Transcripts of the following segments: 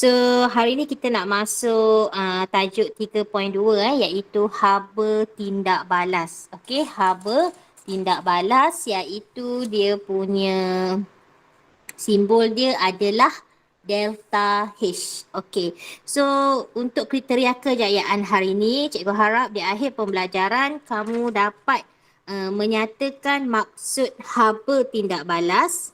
So, hari ni kita nak masuk tajuk 3.2 iaitu haba tindak balas. Okey, haba tindak balas iaitu dia punya simbol dia adalah delta H. Okey. So, untuk kriteria kejayaan hari ni, cikgu harap di akhir pembelajaran kamu dapat menyatakan maksud haba tindak balas.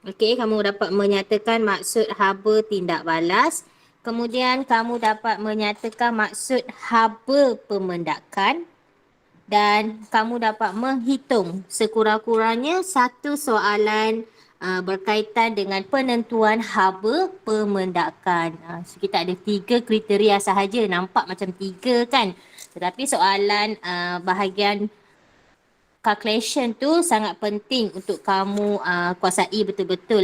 Okey, kamu dapat menyatakan maksud haba tindak balas. Kemudian kamu dapat menyatakan maksud haba pemendakan. Dan kamu dapat menghitung sekurang-kurangnya satu soalan berkaitan dengan penentuan haba pemendakan. So kita ada 3 kriteria sahaja. Nampak macam 3 kan? Tetapi soalan bahagian calculation tu sangat penting untuk kamu kuasai betul-betul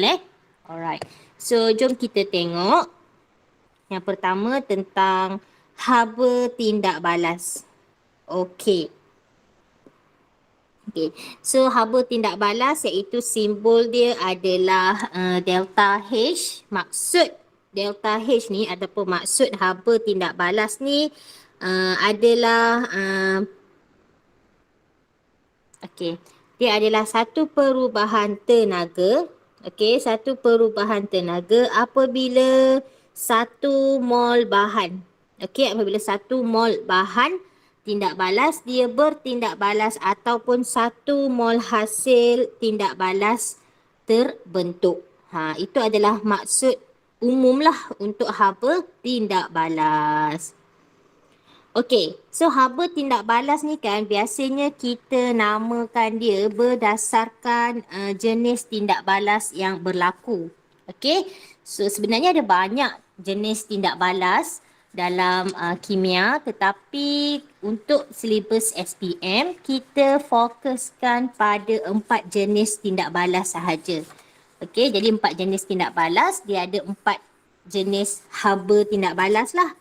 Alright. So jom kita tengok. Yang pertama tentang haba tindak balas. Okey. Okay. So haba tindak balas iaitu simbol dia adalah delta H. Maksud delta H ni ataupun maksud haba tindak balas ni adalah okey, dia adalah satu perubahan tenaga. Okey, satu perubahan tenaga apabila satu mol bahan. Okey, apabila satu mol bahan tindak balas dia bertindak balas ataupun satu mol hasil tindak balas terbentuk. Itu adalah maksud umumlah untuk haba tindak balas. Okey, so haba tindak balas ni kan biasanya kita namakan dia berdasarkan jenis tindak balas yang berlaku. Okey, so sebenarnya ada banyak jenis tindak balas dalam kimia, tetapi untuk silibus SPM kita fokuskan pada 4 jenis tindak balas sahaja. Okey, jadi 4 jenis tindak balas, dia ada 4 jenis haba tindak balas lah.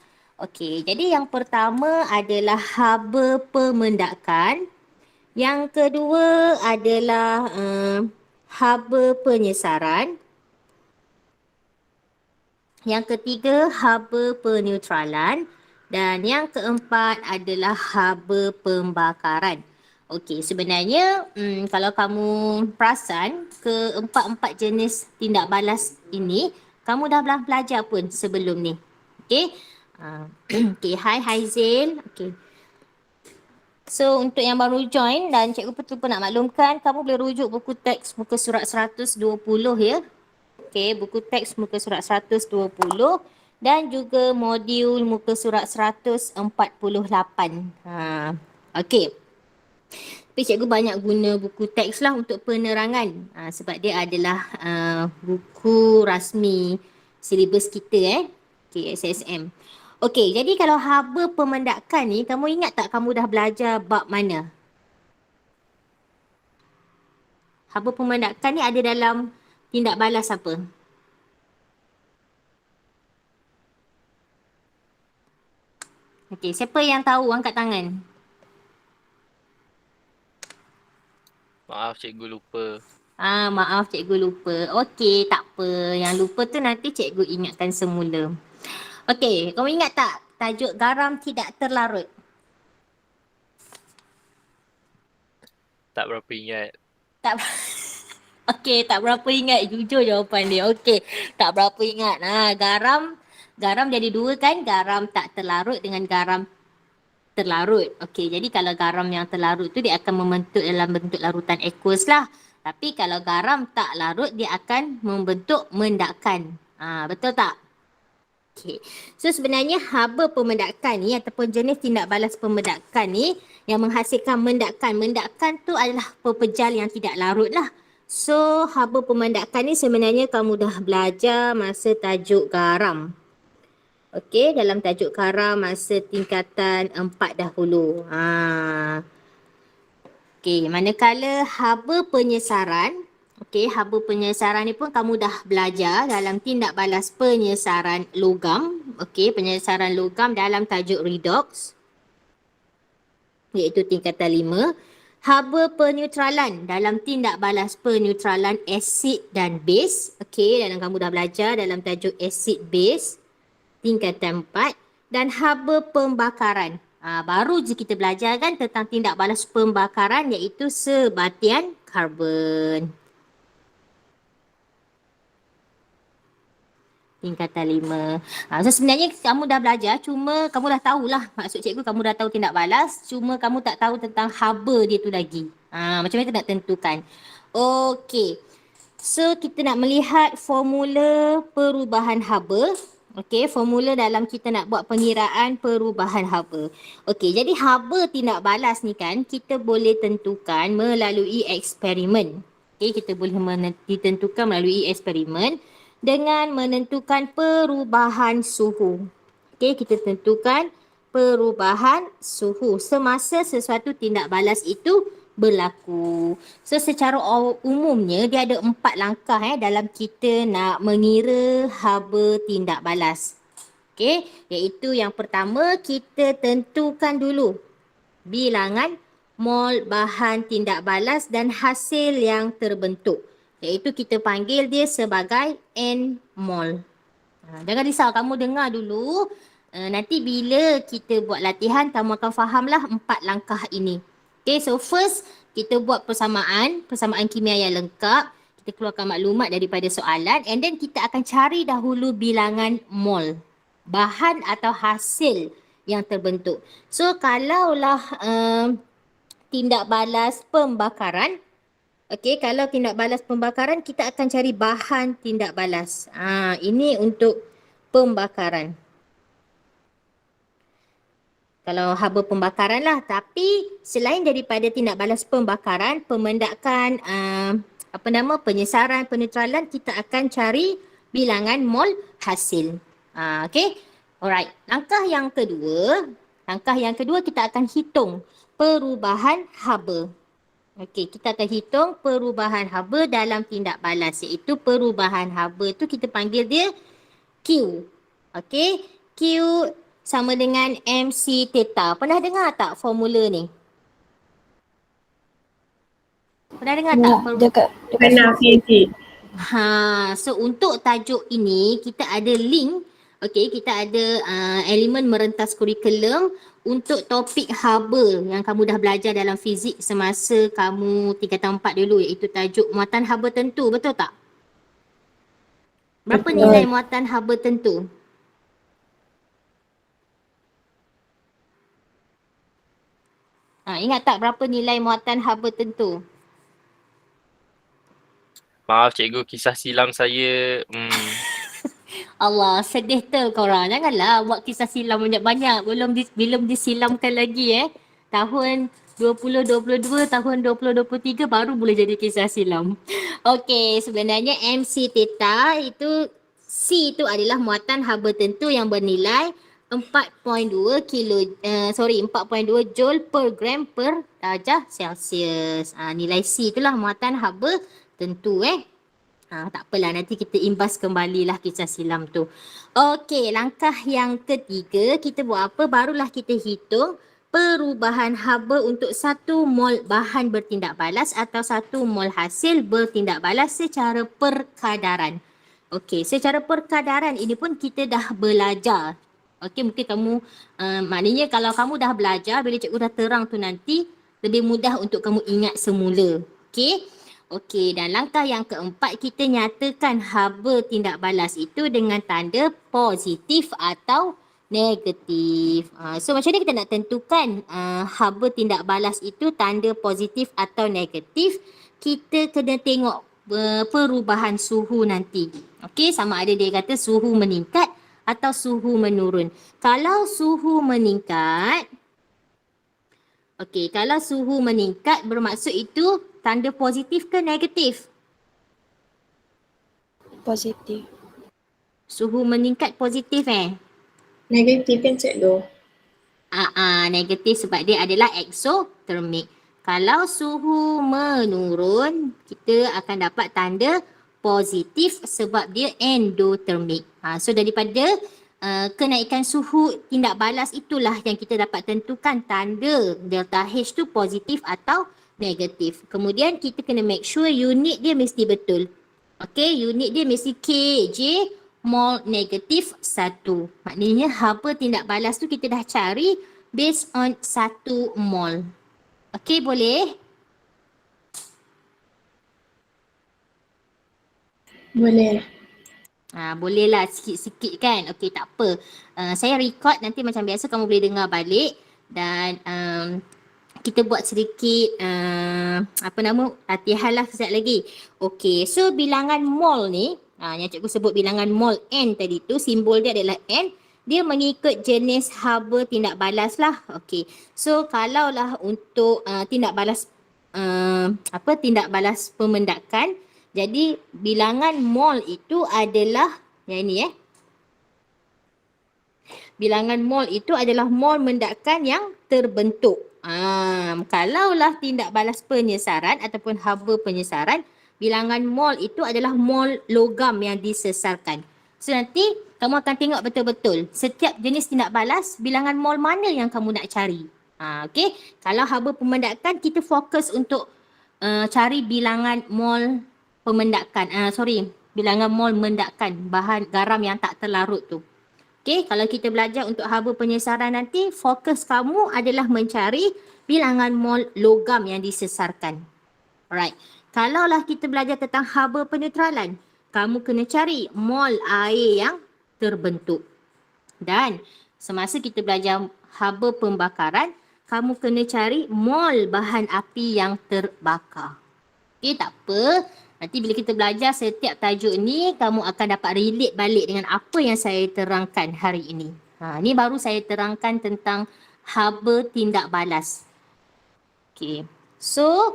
Okey, jadi yang pertama adalah haba pemendakan. Yang kedua adalah haba penyesaran. Yang ketiga haba peneutralan. Dan yang keempat adalah haba pembakaran. Okey, sebenarnya kalau kamu perasan keempat-empat jenis tindak balas ini, kamu dah belajar pun sebelum ni. Okey. Okay, hi Haizil. Okay. So untuk yang baru join dan cikgu terlupa nak maklumkan, kamu boleh rujuk buku teks muka surat 120 ya. Okay, buku teks muka surat 120 dan juga modul muka surat 148. Okay. Tapi cikgu banyak guna buku teks lah untuk penerangan sebab dia adalah buku rasmi silibus kita Okay, SSM. Okey, jadi kalau haba pemendakan ni, kamu ingat tak kamu dah belajar bab mana? Haba pemendakan ni ada dalam tindak balas apa? Okey, siapa yang tahu angkat tangan? Maaf cikgu lupa. Maaf cikgu lupa. Okey, tak apa. Yang lupa tu nanti cikgu ingatkan semula. Okey, kamu ingat tak tajuk garam tidak terlarut? Tak berapa ingat. Tak Okey, tak berapa ingat. Jujur jawapan dia. Okey, tak berapa ingat. Garam jadi 2 kan? Garam tak terlarut dengan garam terlarut. Okey, jadi kalau garam yang terlarut tu dia akan membentuk dalam bentuk larutan aqueous lah. Tapi kalau garam tak larut dia akan membentuk mendakan. Betul tak? Okey. So sebenarnya haba pemendakan ni ataupun jenis tindak balas pemendakan ni yang menghasilkan mendakan. Mendakan tu adalah pepejal yang tidak larut lah. So haba pemendakan ni sebenarnya kamu dah belajar masa tajuk garam. Okey, dalam tajuk garam masa tingkatan 4 dahulu. Okey, manakala haba penyesaran. Okey, haba penyesaran ni pun kamu dah belajar dalam tindak balas penyesaran logam. Okey, penyesaran logam dalam tajuk redox. Iaitu tingkatan 5. haba peneutralan dalam tindak balas peneutralan asid dan base. Okey, dalam kamu dah belajar dalam tajuk asid base tingkatan 4 dan haba pembakaran. Baru je kita belajar kan tentang tindak balas pembakaran iaitu sebatian karbon. Tingkatan 5. So sebenarnya kamu dah belajar, cuma kamu dah tahulah. Maksud cikgu kamu dah tahu tindak balas, cuma kamu tak tahu tentang haba dia tu lagi. Macam mana kita nak tentukan. Okey. So kita nak melihat formula perubahan haba. Okey, formula dalam kita nak buat pengiraan perubahan haba. Okey, jadi haba tindak balas ni kan kita boleh tentukan melalui eksperimen. Okey, kita boleh ditentukan melalui eksperimen dengan menentukan perubahan suhu. Okey, kita tentukan perubahan suhu semasa sesuatu tindak balas itu berlaku. So secara umumnya dia ada 4 langkah dalam kita nak mengira haba tindak balas. Okey, iaitu yang pertama kita tentukan dulu bilangan mol bahan tindak balas dan hasil yang terbentuk. Iaitu kita panggil dia sebagai N mol. Jangan risau, kamu dengar dulu. Nanti bila kita buat latihan, kamu akan fahamlah 4 langkah ini. Okay, so first kita buat persamaan kimia yang lengkap. Kita keluarkan maklumat daripada soalan and then kita akan cari dahulu bilangan mol. Bahan atau hasil yang terbentuk. So kalaulah tindak balas pembakaran, okey, kalau tindak balas pembakaran kita akan cari bahan tindak balas. Ini untuk pembakaran. Kalau haba pembakaran lah. Tapi selain daripada tindak balas pembakaran, pemendakan, penyesaran, penetralan, kita akan cari bilangan mol hasil. Okey. Alright. Langkah yang kedua kita akan hitung perubahan haba. Okey, kita akan hitung perubahan haba dalam tindak balas, iaitu perubahan haba tu kita panggil dia Q. Okey, Q sama dengan MC theta. Pernah dengar tak formula ni? Pernah dengar tak? Dekat So untuk tajuk ini kita ada link. Okey, kita ada elemen merentas kurikulum untuk topik haba yang kamu dah belajar dalam fizik semasa kamu tingkatan 4 dulu, iaitu tajuk muatan haba tentu, betul tak? Berapa nilai muatan haba tentu? Ingat tak berapa nilai muatan haba tentu? Maaf cikgu, kisah silam saya Allah, sedih tu korang. Janganlah buat kisah silam banyak-banyak. Belum disilamkan lagi Tahun 2022, tahun 2023 baru boleh jadi kisah silam. Okey, sebenarnya MC theta itu, C itu adalah muatan haba tentu yang bernilai 4.2 joule per gram per darjah Celsius. Nilai C itulah muatan haba tentu tak apalah, nanti kita imbas kembalilah kisah silam tu. Okey, langkah yang ketiga kita buat apa? Barulah kita hitung perubahan haba untuk 1 mol bahan bertindak balas atau 1 mol hasil bertindak balas secara perkadaran. Okey, secara perkadaran ini pun kita dah belajar. Okey, mungkin kamu, maknanya kalau kamu dah belajar, bila cikgu dah terang tu nanti, lebih mudah untuk kamu ingat semula. Okey. Okey, dan langkah yang keempat kita nyatakan haba tindak balas itu dengan tanda positif atau negatif. So macam mana kita nak tentukan haba tindak balas itu tanda positif atau negatif? Kita kena tengok perubahan suhu nanti. Okey, sama ada dia kata suhu meningkat atau suhu menurun. Kalau suhu meningkat, okey, kalau suhu meningkat bermaksud itu tanda positif ke negatif? positif. Suhu meningkat positif Negatif kan cikgu? Negatif sebab dia adalah exothermic. Kalau suhu menurun, kita akan dapat tanda positif sebab dia endothermic. So daripada kenaikan suhu tindak balas itulah yang kita dapat tentukan tanda delta H tu positif atau negatif. Kemudian kita kena make sure unit dia mesti betul. Okey, unit dia mesti kJ mol negatif 1. Maknanya haba tindak balas tu kita dah cari based on 1 mol. Okey, boleh? Boleh. Bolehlah sikit-sikit kan. Okey, tak apa. Saya record nanti macam biasa kamu boleh dengar balik dan kita buat sedikit latihan lah sekejap lagi. Okey, so bilangan mol ni, yang cikgu sebut bilangan mol N tadi tu, simbol dia adalah N. Dia mengikut jenis haba tindak balas lah. Okey, so kalaulah untuk tindak balas tindak balas pemendakan, jadi bilangan mol itu adalah yang ini bilangan mol itu adalah mol mendakan yang terbentuk. Kalaulah tindak balas penyesaran ataupun haba penyesaran, bilangan mol itu adalah mol logam yang disesarkan. So nanti kamu akan tengok betul-betul setiap jenis tindak balas, bilangan mol mana yang kamu nak cari. Okey, kalau haba pemendakan kita fokus untuk cari bilangan mol pemendakan. Bilangan mol mendakan bahan garam yang tak terlarut tu. Okey, kalau kita belajar untuk haba penyesaran nanti, fokus kamu adalah mencari bilangan mol logam yang disesarkan. Alright. Kalaulah kita belajar tentang haba penetralan, kamu kena cari mol air yang terbentuk. Dan semasa kita belajar haba pembakaran, kamu kena cari mol bahan api yang terbakar. Okey, tak apa. Nanti bila kita belajar setiap tajuk ni, kamu akan dapat relate balik dengan apa yang saya terangkan hari ini. Ni baru saya terangkan tentang haba tindak balas. Okey. So,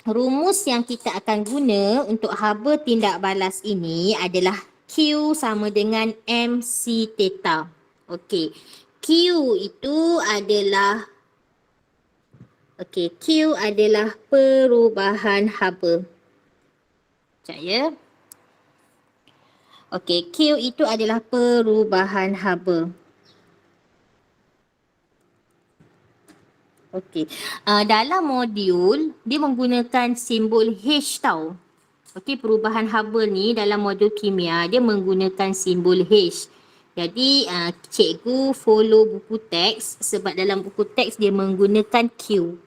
rumus yang kita akan guna untuk haba tindak balas ini adalah Q sama dengan MC theta. Okey. Q adalah perubahan haba. Sekejap ya. Okey, Q itu adalah perubahan haba. Okey. Dalam modul, dia menggunakan simbol H tau. Okey, perubahan haba ni dalam modul kimia, dia menggunakan simbol H. Jadi, cikgu follow buku teks sebab dalam buku teks dia menggunakan Q.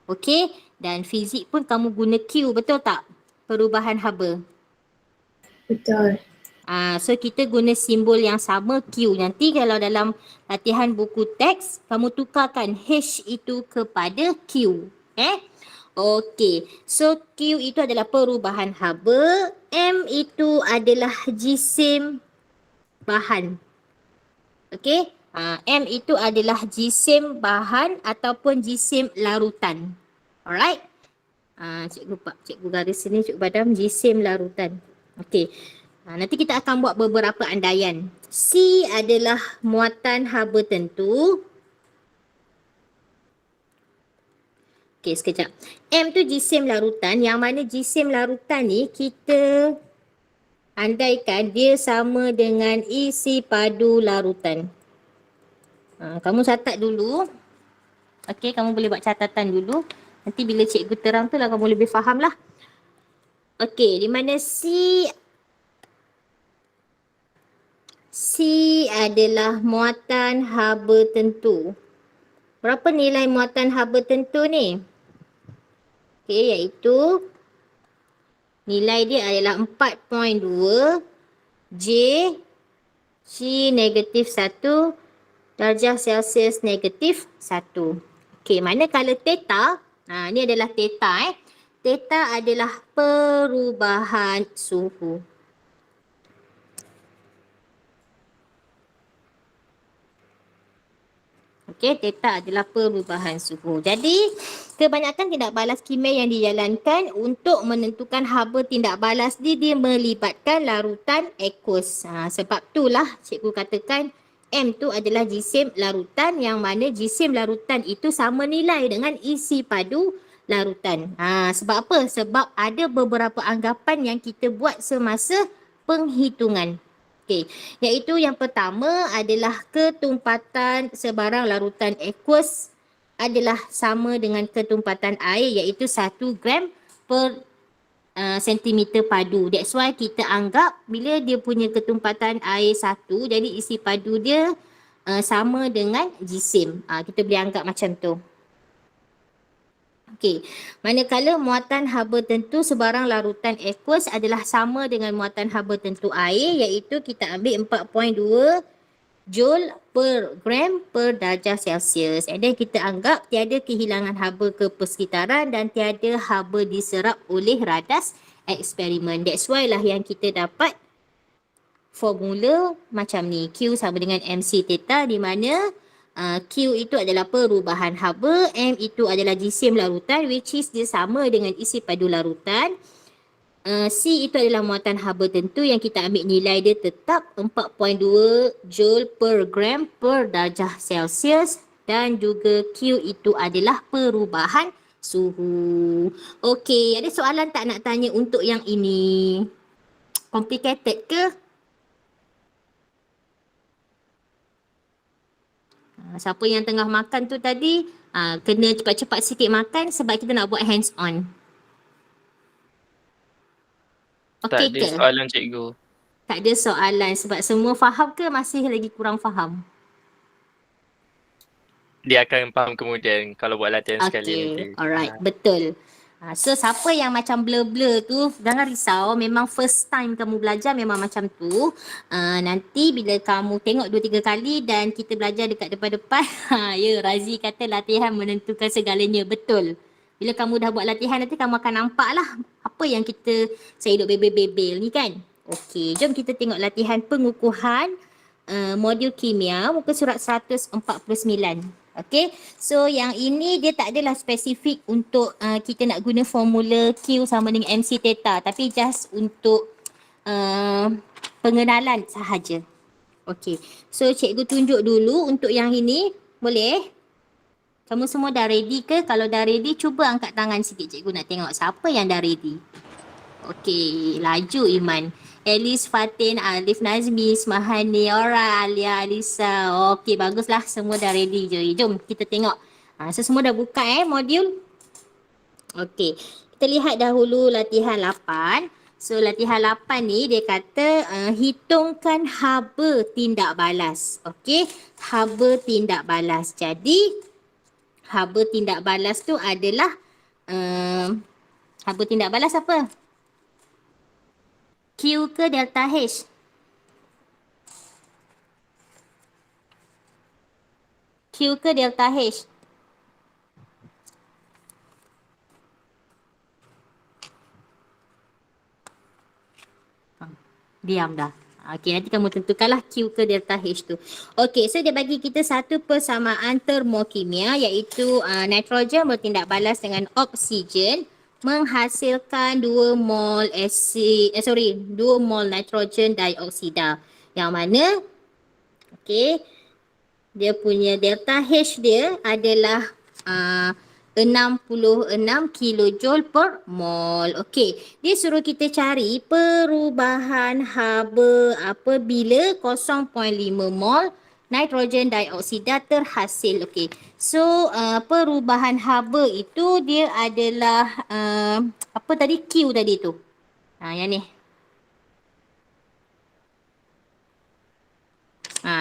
Okey, dan fizik pun kamu guna Q, betul tak? Perubahan haba. Betul. So kita guna simbol yang sama Q. Nanti kalau dalam latihan buku teks, kamu tukarkan H itu kepada Q. Okey. So Q itu adalah perubahan haba. M itu adalah jisim bahan. Okey. M itu adalah jisim bahan ataupun jisim larutan. Alright. Cikgu garis sini, cikgu badam, jisim larutan. Okey. Nanti kita akan buat beberapa andaian. C adalah muatan haba tentu. Okey, sekejap. M tu jisim larutan, yang mana jisim larutan ni kita andaikan dia sama dengan isi padu larutan. Kamu catat dulu. Okey, kamu boleh buat catatan dulu. Nanti bila cikgu terang tu lah kamu lebih faham lah. Okey, di mana C adalah muatan haba tentu. Berapa nilai muatan haba tentu ni? Okey, iaitu nilai dia adalah 4.2 J G negatif 1 darjah Celsius negatif 1. Okey, manakala theta, ni adalah theta Theta adalah perubahan suhu. Okey, theta adalah perubahan suhu. Jadi, kebanyakan tindak balas kimia yang dijalankan untuk menentukan haba tindak balas dia melibatkan larutan aqueous. Sebab itulah cikgu katakan M tu adalah jisim larutan, yang mana jisim larutan itu sama nilai dengan isi padu larutan. Sebab apa? Sebab ada beberapa anggapan yang kita buat semasa penghitungan. Okey, iaitu yang pertama adalah ketumpatan sebarang larutan aqueous adalah sama dengan ketumpatan air iaitu 1 gram per sentimeter padu. That's why kita anggap bila dia punya ketumpatan air 1, jadi isi padu dia sama dengan jisim. Kita boleh anggap macam tu. Okey, manakala muatan haba tentu sebarang larutan aqueous adalah sama dengan muatan haba tentu air iaitu kita ambil 4.2 joule per gram per darjah Celsius. And then kita anggap tiada kehilangan haba ke persekitaran dan tiada haba diserap oleh radas eksperimen. That's why lah yang kita dapat formula macam ni. Q sama dengan MC theta di mana Q itu adalah perubahan haba, M itu adalah jisim larutan which is dia sama dengan isi padu larutan. C itu adalah muatan haba tentu yang kita ambil nilai dia tetap 4.2 joule per gram per darjah Celsius dan juga Q itu adalah perubahan suhu. Okey, ada soalan tak nak tanya untuk yang ini? Complicated ke? Siapa yang tengah makan tu tadi, kena cepat-cepat sikit makan sebab kita nak buat hands on. Tak Okey ada ke? soalan cikgu. Tak ada soalan sebab semua faham ke masih lagi kurang faham? Dia akan faham kemudian kalau buat latihan sekali nanti. Okay, alright, betul. So siapa yang macam blur-blur tu, jangan risau, memang first time kamu belajar memang macam tu. Nanti bila kamu tengok 2-3 kali dan kita belajar dekat depan-depan, ya Razi kata latihan menentukan segalanya, betul. Bila kamu dah buat latihan nanti kamu akan nampak lah apa yang saya duk bebel-bebel ni kan. Okey, jom kita tengok latihan pengukuhan modul kimia muka surat 149. Okay, so yang ini dia tak adalah spesifik untuk kita nak guna formula Q sama dengan MC theta tapi just untuk pengenalan sahaja. Okay, so cikgu tunjuk dulu untuk yang ini, boleh? Kamu semua dah ready ke? Kalau dah ready, cuba angkat tangan sikit cikgu nak tengok siapa yang dah ready. Okay, laju Iman. Elis, Fatin, Alif, Nazmi, Ismahani, Ora, Alia, Alisa. Okey, baguslah. Semua dah ready je. Jom kita tengok. So semua dah buka modul. Okey, kita lihat dahulu latihan 8. So latihan 8 ni dia kata hitungkan haba tindak balas. Okey, haba tindak balas. Jadi haba tindak balas tu adalah haba tindak balas apa? Q ke delta H? Q ke delta H? Diam dah. Okey, nanti kamu tentukanlah Q ke delta H tu. Okey, so dia bagi kita satu persamaan termokimia iaitu nitrogen bertindak balas dengan oksigen menghasilkan 2 mol 2 mol nitrogen dioksida. Yang mana dia punya delta H dia adalah 66 kilojoule per mol. Okey, dia suruh kita cari perubahan haba apabila 0.5 mol nitrogen dioksida terhasil. Okey. So perubahan haba itu dia adalah apa tadi? Q tadi tu. Yang ni.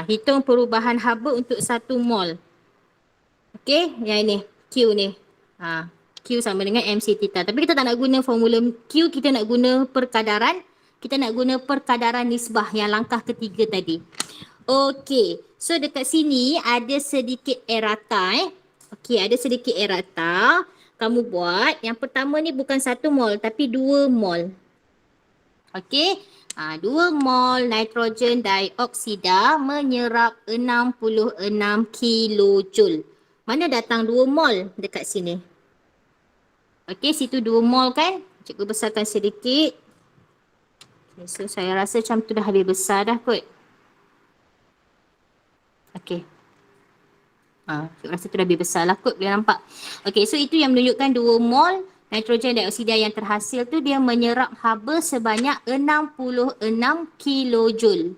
Hitung perubahan haba untuk 1 mol. Okey, yang ini Q ni. Q sama dengan MC theta. Tapi kita tak nak guna formula Q, kita nak guna perkadaran. Kita nak guna perkadaran nisbah yang langkah ketiga tadi. Okey, so dekat sini ada sedikit errata Okey, ada sedikit errata. Kamu buat, yang pertama ni bukan 1 mol tapi 2 mol. Okey, 2 mol nitrogen dioksida menyerap 66 kilojoule. Mana datang 2 mol dekat sini? Okey, situ 2 mol kan? Cikgu besarkan sedikit. Okay, so saya rasa macam tu dah habis besar dah kot. Okey. Cikgu rasa tu dah lebih besar lah kot, boleh nampak. Okey, so itu yang menunjukkan 2 mol nitrogen dioksida yang terhasil tu dia menyerap haba sebanyak 66 kilojoule.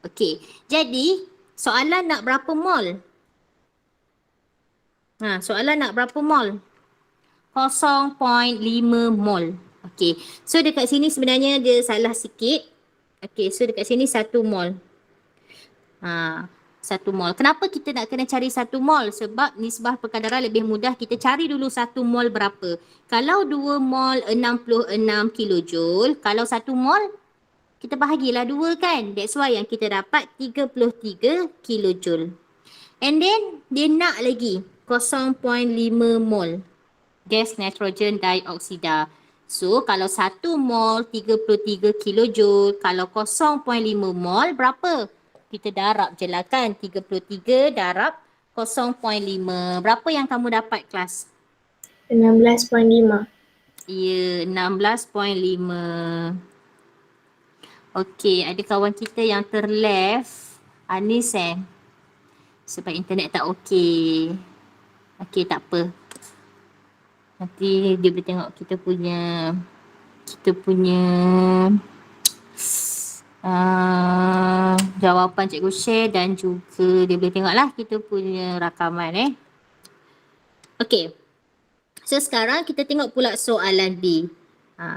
Okey, jadi soalan nak berapa mol? Soalan nak berapa mol? 0.5 mol. Okey. So dekat sini sebenarnya dia salah sikit. Okey, so dekat sini 1 mol. 1 mol. Kenapa kita nak kena cari 1 mol? Sebab nisbah perkadaran lebih mudah. Kita cari dulu 1 mol berapa. Kalau 2 mol 66 kilojoule. Kalau 1 mol, kita bahagilah 2 kan. That's why yang kita dapat 33 kilojoule. And then, dia nak lagi 0.5 mol gas nitrogen dioksida. So, kalau 1 mol 33 kilojoule, kalau 0.5 mol berapa? Kita darab je lah kan. 33 darab 0.5. Berapa yang kamu dapat kelas? 16.5. Ya, 16.5. Okey, ada kawan kita yang terleft. Anis sebab internet tak okey. Okey, tak apa. Nanti dia boleh tengok kita punya jawapan cikgu share dan juga dia boleh tengoklah kita punya rakaman Okey. So sekarang kita tengok pula soalan B.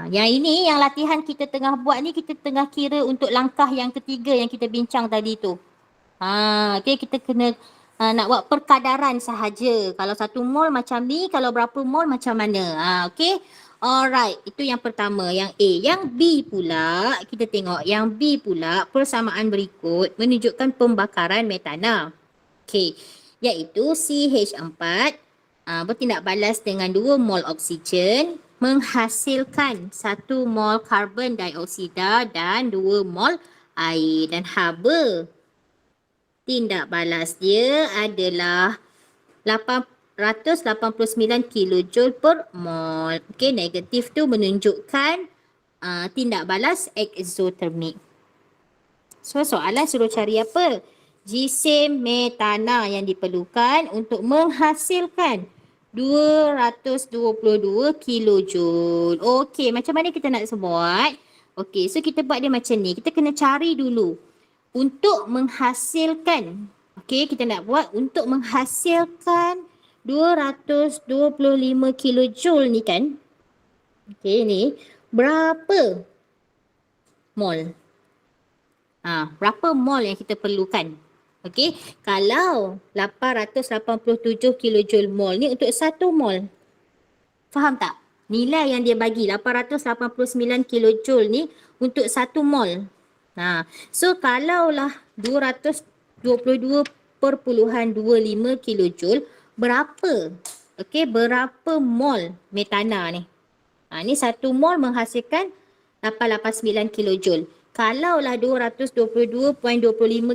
Yang ini yang latihan kita tengah buat ni, kita tengah kira untuk langkah yang ketiga yang kita bincang tadi tu. Okey, kita kena nak buat perkadaran sahaja. Kalau 1 mol macam ni, kalau berapa mol macam mana. Okey. Alright, itu yang pertama, yang A. Yang B pula, kita tengok yang B pula persamaan berikut menunjukkan pembakaran metana. Okey, iaitu CH4 bertindak balas dengan 2 mol oksigen menghasilkan 1 mol karbon dioksida dan 2 mol air, dan haba tindak balas dia adalah 889 kilojoule per mol. Okey, negatif tu menunjukkan tindak balas exothermic. So soalan suruh cari apa? Jisim metana yang diperlukan untuk menghasilkan 222 kilojoule. Okey, macam mana kita nak buat? Okey, so kita buat dia macam ni. Kita kena cari dulu untuk menghasilkan. Okey, kita nak buat untuk menghasilkan 225 kilojoule ni kan. Okey, ni berapa mol? Berapa mol yang kita perlukan? Okey, kalau 887 kilojoule mol ni untuk 1 mol. Faham tak? Nilai yang dia bagi 889 kilojoule ni untuk 1 mol. So kalaulah 222.25 kilojoule, berapa? Okey, berapa mol metana ni? Ni 1 mol menghasilkan 889 kilojoule. Kalaulah 222.25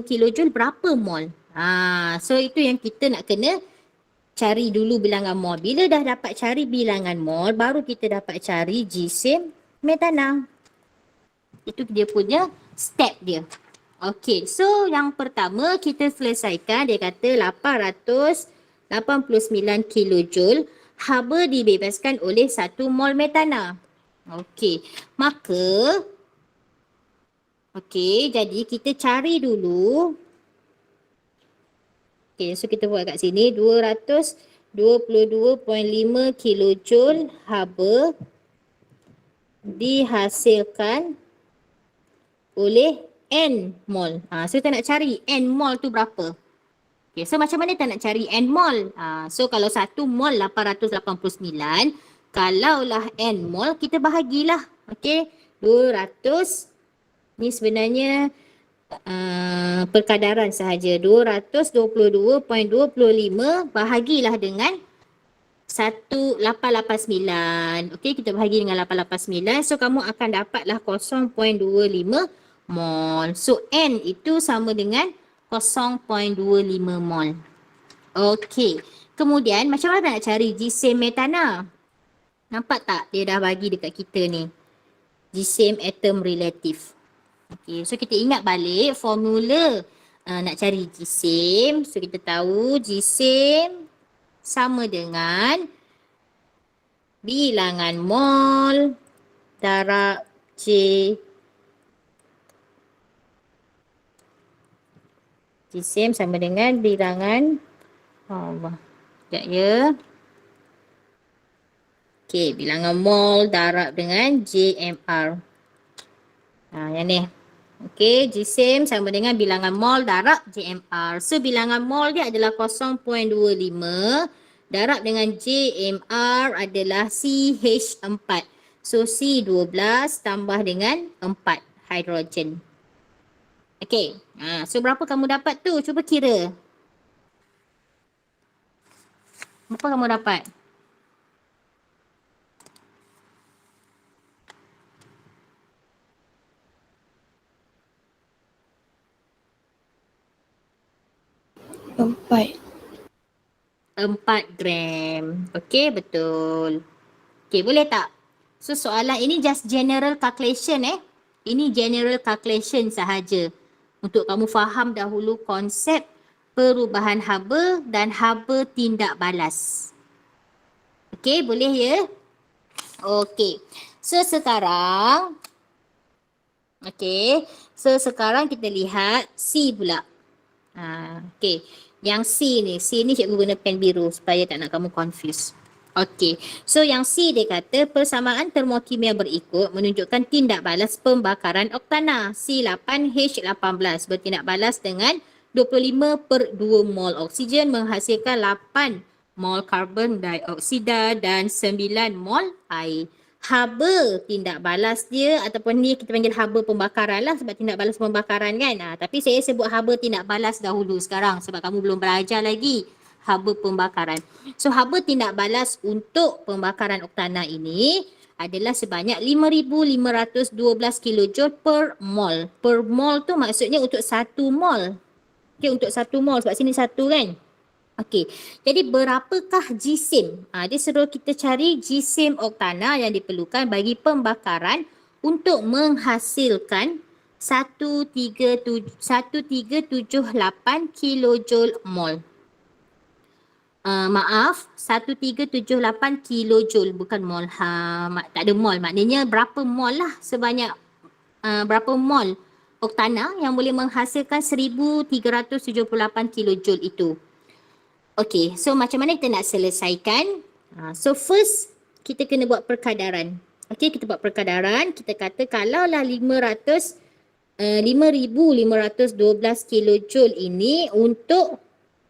kilojoule, berapa mol? So itu yang kita nak kena cari dulu bilangan mol. Bila dah dapat cari bilangan mol, baru kita dapat cari jisim metana. Itu dia punya step dia. Okey, so yang pertama kita selesaikan. Dia kata 889 kilojoule haba dibebaskan oleh 1 mol metana. Okey, maka jadi kita cari dulu. Okey, so kita buat kat sini 222.5 kilojoule haba dihasilkan oleh N mol. So kita nak cari N mol tu berapa? Okay, so macam mana kita nak cari N mol? So kalau 1 mol 889, kalaulah N mol kita bahagilah. Okay, 200 ni sebenarnya perkadaran sahaja. 222.25 bahagilah dengan 1889. Okey, kita bahagi dengan 889. So kamu akan dapatlah 0.25 mol. So N itu sama dengan 0.25 mol. Okey. Kemudian macam mana nak cari jisim metana? Nampak tak dia dah bagi dekat kita ni. Jisim atom relatif. Okey, so kita ingat balik formula nak cari jisim. So kita tahu jisim sama dengan bilangan mol darab J jisim sama dengan bilangan Sekejap ya. Okey, bilangan mol darab dengan JMR. Yang ni. Okey, jisim sama dengan bilangan mol darab JMR. So, bilangan mol dia adalah 0.25 darab dengan JMR adalah CH4. So, C12 tambah dengan 4 hidrogen. Okey, so berapa kamu dapat tu? Cuba kira. Berapa kamu dapat? Empat. 4 gram. Okey, betul. Okey, boleh tak? So, soalan ini just general calculation Ini general calculation sahaja. Untuk kamu faham dahulu konsep perubahan haba dan haba tindak balas. Okey, boleh ya? Okey. So, sekarang kita lihat C pula. Okey. Yang C ni cikgu guna pen biru supaya tak nak kamu confuse. Okey. So yang C dia kata persamaan termokimia berikut menunjukkan tindak balas pembakaran oktana. C8H18 bertindak balas dengan 25/2 mol oksigen menghasilkan 8 mol karbon dioksida dan 9 mol air. Haba tindak balas dia ataupun ni kita panggil haba pembakaran lah sebab tindak balas pembakaran kan. Tapi saya sebut haba tindak balas dahulu sekarang sebab kamu belum belajar lagi haba pembakaran. So haba tindak balas untuk pembakaran oktana ini adalah sebanyak 5,512 kJ per mol. Per mol tu maksudnya untuk 1 mol. Okay, untuk 1 mol sebab sini 1 kan. Okey, jadi berapakah jisim? Dia suruh kita cari jisim oktana yang diperlukan bagi pembakaran untuk menghasilkan 1378 kilojoule mol. 1378 kilojoule bukan mol. Tak ada mol, maknanya berapa mol lah sebanyak berapa mol oktana yang boleh menghasilkan 1378 kilojoule itu. Okey, so macam mana kita nak selesaikan? So first, kita kena buat perkadaran. Okey, kita buat perkadaran. Kita kata kalaulah 5,512 kilojoule ini untuk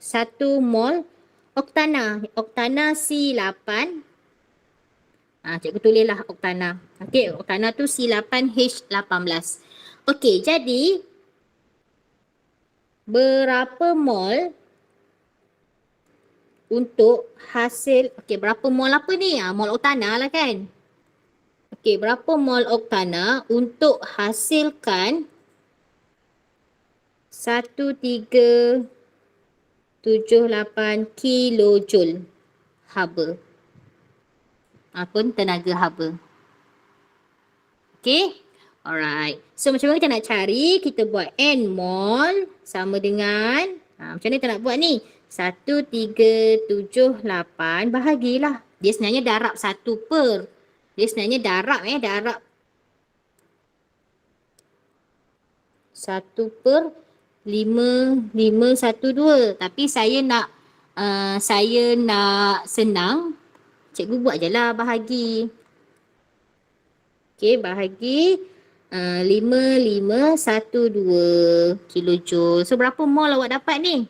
1 mol oktana. Oktana C8. Cikgu tulislah oktana. Okey, oktana tu C8H18. Okey, jadi berapa mol untuk hasil, berapa mol apa ni? Mol oktana lah kan? Berapa mol oktana untuk hasilkan 1378 kilojoule haba. Ataupun tenaga haba. Okey? Alright. So macam mana kita nak cari? Kita buat N mol sama dengan, macam mana kita nak buat ni? 1378 bahagilah. Dia sebenarnya darab 1 per. Dia sebenarnya darab 1 per 5,512. Tapi saya nak senang. Cikgu buat je lah bahagi. Okey, bahagi 5,512 kilojoule. So berapa mol awak dapat ni?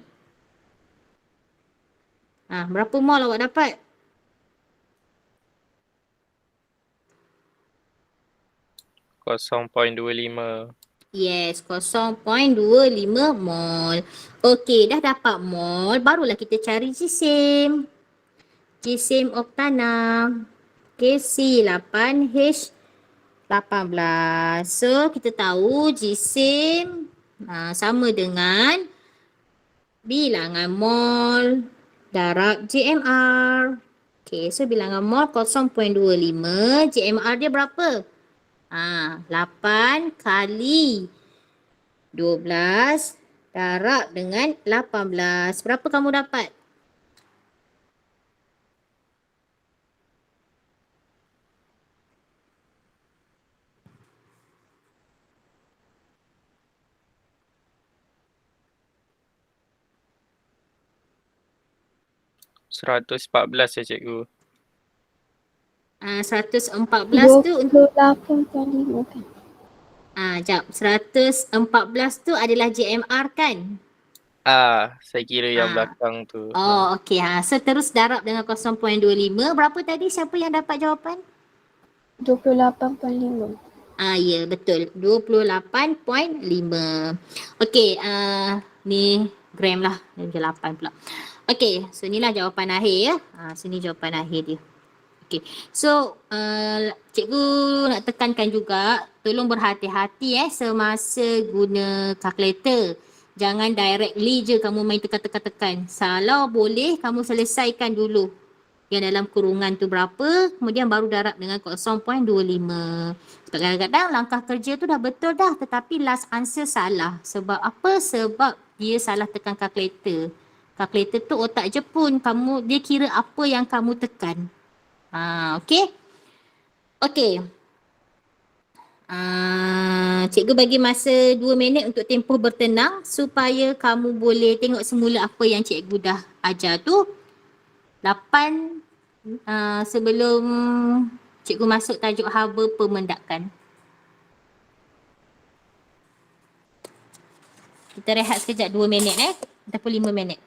Berapa mol awak dapat? .25. Yes, 0.25 mol. Okey, dah dapat mol. Barulah kita cari jisim. Jisim oktana. Okey, C8H18. So, kita tahu jisim sama dengan bilangan mol darab JMR. Okey, so bilangan mol 0.25. JMR dia berapa? 8 kali 12 darab dengan 18. Berapa kamu dapat? 114 ya cikgu. 114 tu 28.5 kan? jap. 114 tu adalah JMR kan? Saya kira yang Ah. belakang tu. Oh, okey. So terus darab dengan 0.25. Berapa tadi siapa yang dapat jawapan? 28.5. Ya, betul. 28.5. Okey, ni gram lah. Dia 8 pula. Okey, so inilah jawapan akhir ya. Sini jawapan akhir dia. Okey. So, cikgu nak tekankan juga, tolong berhati-hati semasa guna kalkulator. Jangan directly je kamu main tekan-tekan-tekan. Kalau boleh, kamu selesaikan dulu yang dalam kurungan tu berapa, kemudian baru darab dengan 0.25. Sebab kadang-kadang langkah kerja tu dah betul dah, tetapi last answer salah. Sebab apa? Sebab dia salah tekan kalkulator. Kalkulator tu otak jepun, dia kira apa yang kamu tekan. Okey? Okey. Cikgu bagi masa 2 minit untuk tempoh bertenang supaya kamu boleh tengok semula apa yang cikgu dah ajar tu. 8 sebelum cikgu masuk tajuk haba pemendakan. Kita rehat sekejap 2 minit ataupun 5 minit.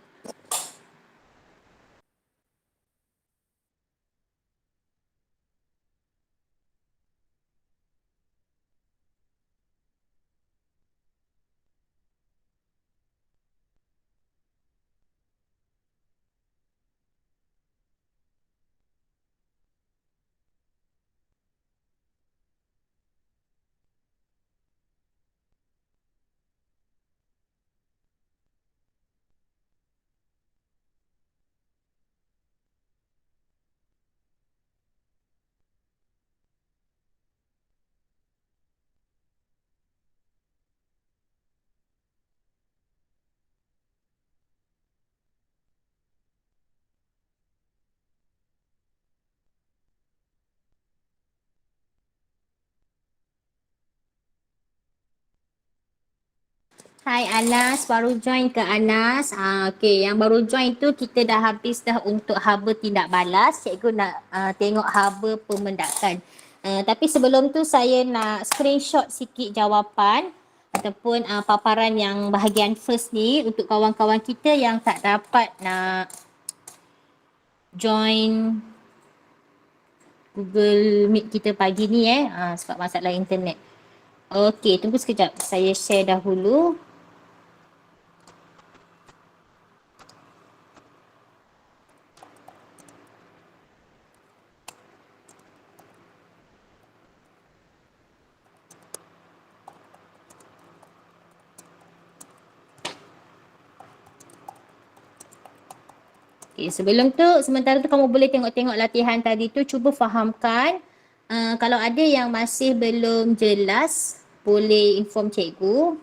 Hai Anas, baru join ke Anas? Okey, yang baru join tu kita dah habis dah untuk haba tindak balas. Cikgu nak tengok haba pemendakan. Tapi sebelum tu saya nak screenshot sikit jawapan ataupun paparan yang bahagian first ni untuk kawan-kawan kita yang tak dapat nak join Google Meet kita pagi ni sebab masalah internet. Okey, tunggu sekejap. Saya share dahulu. Okay, sebelum tu, sementara tu kamu boleh tengok-tengok latihan tadi tu, cuba fahamkan. Kalau ada yang masih belum jelas, boleh inform cikgu.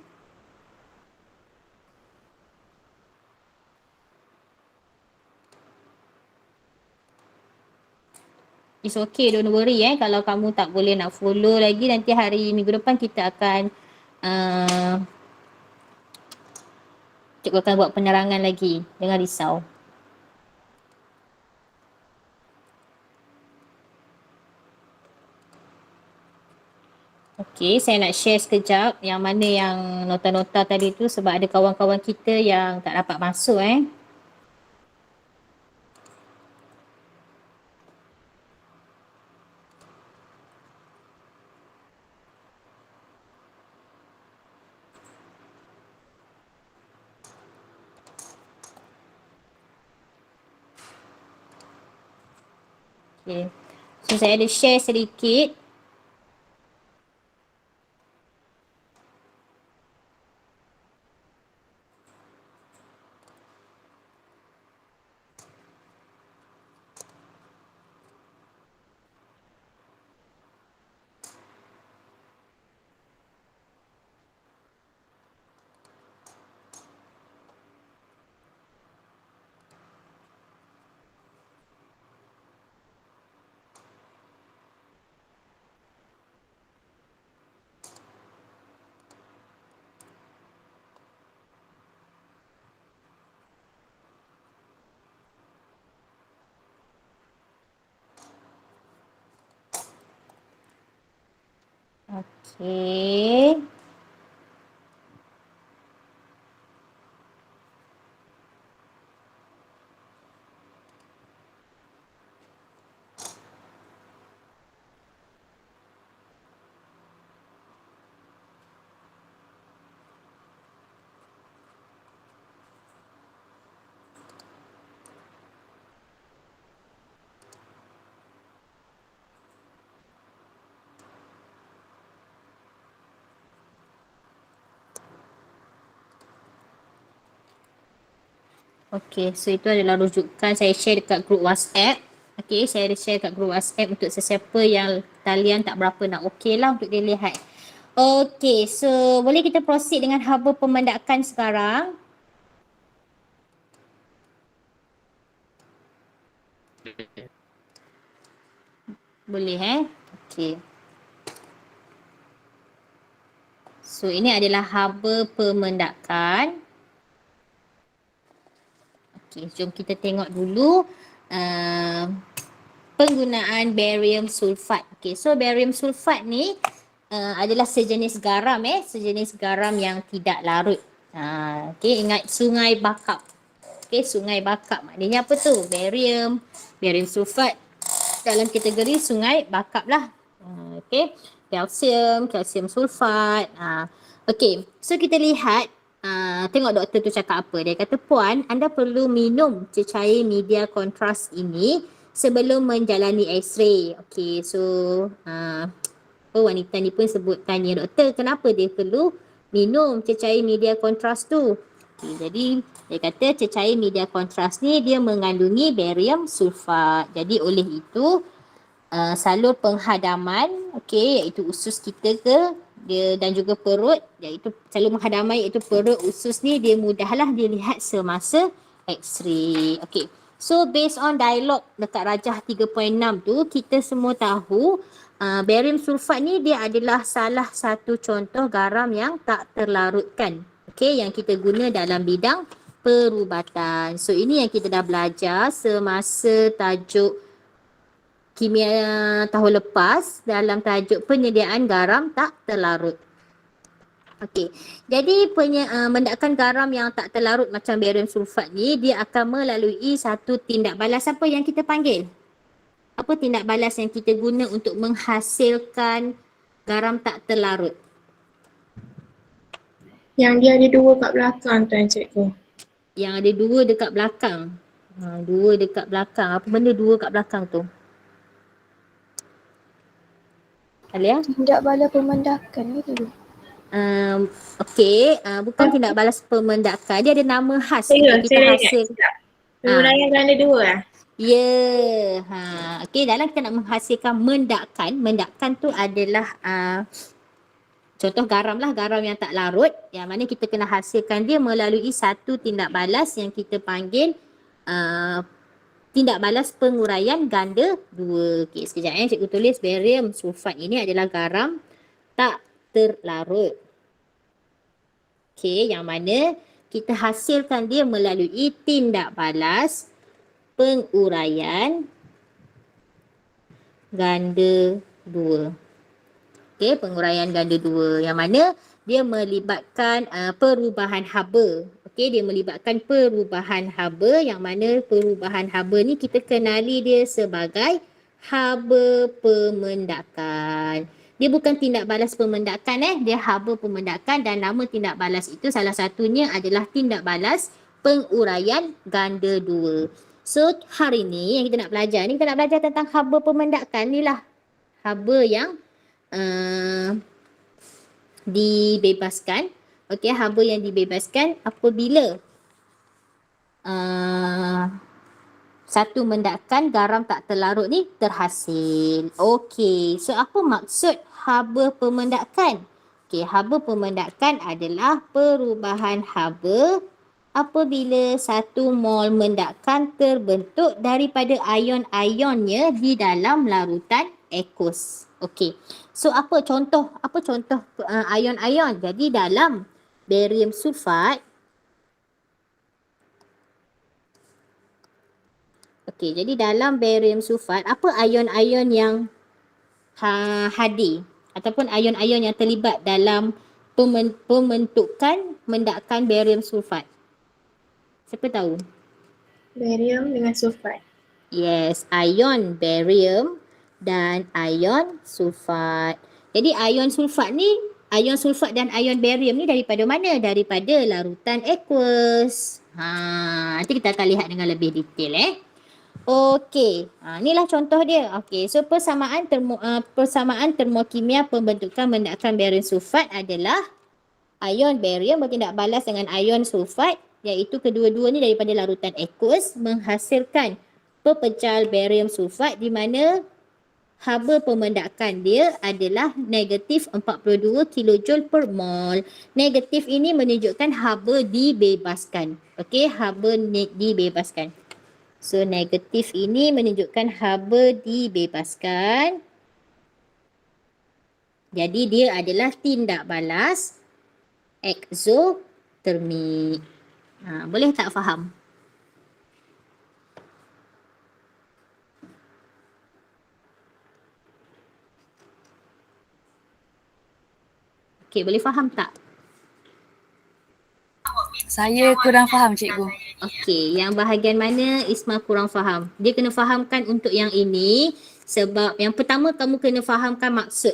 It's okay, don't worry kalau kamu tak boleh nak follow lagi, nanti hari minggu depan kita akan cikgu akan buat penerangan lagi, jangan risau. Okey, saya nak share sekejap yang mana yang nota-nota tadi tu sebab ada kawan-kawan kita yang tak dapat masuk Okay. So saya ada share sedikit. Okey. Okey, so itu adalah rujukan saya share dekat grup WhatsApp. Okey, saya share dekat grup WhatsApp untuk sesiapa yang talian tak berapa nak okey lah untuk dilihat. Okey, so boleh kita proceed dengan haba pemendakan sekarang. Boleh Okey. So ini adalah haba pemendakan. Okey, jom kita tengok dulu penggunaan barium sulfat. Okey, so barium sulfat ni adalah sejenis garam sejenis garam yang tidak larut. Okey, ingat sungai bakap. Okey, sungai bakap maknanya apa tu? Barium sulfat dalam kategori sungai bakap lah. Okey, kalsium sulfat. Okey, so kita lihat tengok doktor tu cakap apa. Dia kata, puan, anda perlu minum cecair media kontras ini sebelum menjalani x-ray. Okey, so wanita ni pun sebut tanya doktor kenapa dia perlu minum cecair media kontras tu. Okay, jadi dia kata cecair media kontras ni dia mengandungi barium sulfat. Jadi oleh itu salur penghadaman iaitu usus kita dan juga perut, iaitu salur penghadaman iaitu perut, usus ni dia mudahlah dilihat semasa x-ray. Okey. So based on dialog dekat Rajah 3.6 tu, kita semua tahu barium sulfat ni dia adalah salah satu contoh garam yang tak terlarutkan. Okey, yang kita guna dalam bidang perubatan. So ini yang kita dah belajar semasa tajuk kimia tahun lepas dalam tajuk penyediaan garam tak terlarut. Okey. Jadi mendakan garam yang tak terlarut macam barium sulfat ni dia akan melalui satu tindak balas apa yang kita panggil? Apa tindak balas yang kita guna untuk menghasilkan garam tak terlarut? Yang dia ada dua kat belakang tu cikgu. Yang ada dua dekat belakang. Dua dekat belakang. Apa benda dua kat belakang tu? Alia? Tindak balas pemendakan ke tu? Okey, bukan tindak balas pemendakan. Dia ada nama khas Saya untuk kita hasil. Penguraian ganda dua lah. Ya. Okey, dalam kita nak menghasilkan mendakan tu adalah contoh garam lah, garam yang tak larut. Yang mana kita kena hasilkan dia melalui satu tindak balas yang kita panggil tindak balas penguraian ganda 2. Okey, sekejap cikgu tulis barium sulfat ini adalah garam tak terlarut. Okey, yang mana kita hasilkan dia melalui tindak balas penguraian ganda 2. Okey, penguraian ganda 2 yang mana dia melibatkan perubahan haba. Okey, dia melibatkan perubahan haba yang mana perubahan haba ni kita kenali dia sebagai haba pemendakan. Dia bukan tindak balas pemendakan dia haba pemendakan dan nama tindak balas itu salah satunya adalah tindak balas penguraian ganda 2. So hari ni yang kita nak belajar ni, kita nak belajar tentang haba pemendakan ni lah. Haba yang dibebaskan. Okey, haba yang dibebaskan apabila satu mendakan garam tak terlarut ni terhasil. Okey, so apa maksud haba pemendakan? Okey, haba pemendakan adalah perubahan haba apabila satu mol mendakan terbentuk daripada ion-ionnya di dalam larutan aqueous. Okey. So apa contoh ion-ion? Jadi dalam barium sulfat, jadi dalam barium sulfat apa ion-ion yang hadir? ataupun ion-ion yang terlibat dalam pembentukan mendakan barium sulfat? Siapa tahu? Barium dengan sulfat. Yes, ion barium dan ion sulfat. Jadi ion sulfat dan ion barium ni daripada mana? Daripada larutan aqueous. Nanti kita akan lihat dengan lebih detail Okey, inilah contoh dia. Okey, so persamaan termokimia pembentukan mendakan barium sulfat adalah ion barium bertindak balas dengan ion sulfat, iaitu kedua-dua ni daripada larutan aqueous menghasilkan pepecah barium sulfat di mana haba pemendakan dia adalah negatif 42 kJ per mol. Negatif ini menunjukkan haba dibebaskan. Okey, haba dibebaskan. So negatif ini menunjukkan haba dibebaskan. Jadi dia adalah tindak balas eksotermik. Boleh tak faham? Okey, boleh faham tak? Saya kurang faham cikgu. Okey, yang bahagian mana Isma kurang faham? Dia kena fahamkan untuk yang ini sebab yang pertama kamu kena fahamkan maksud.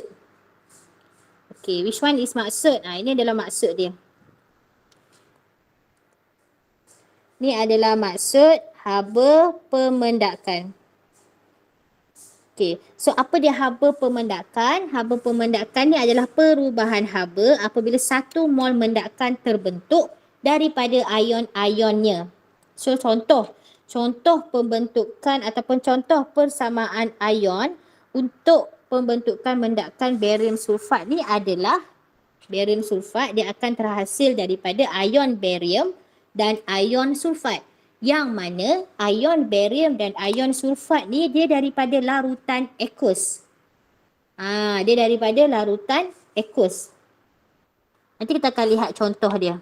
Okey, which one is maksud? Ini adalah maksud dia. Ini adalah maksud haba pemendakan. Okey, so apa dia haba pemendakan? Haba pemendakan ni adalah perubahan haba apabila 1 mol mendakan terbentuk daripada ion-ionnya. So contoh pembentukan ataupun contoh persamaan ion untuk pembentukan mendakan barium sulfat ni adalah barium sulfat dia akan terhasil daripada ion barium dan ion sulfat. Yang mana ion barium dan ion sulfat ni dia daripada larutan aqueous. Dia daripada larutan aqueous. Nanti kita akan lihat contoh dia.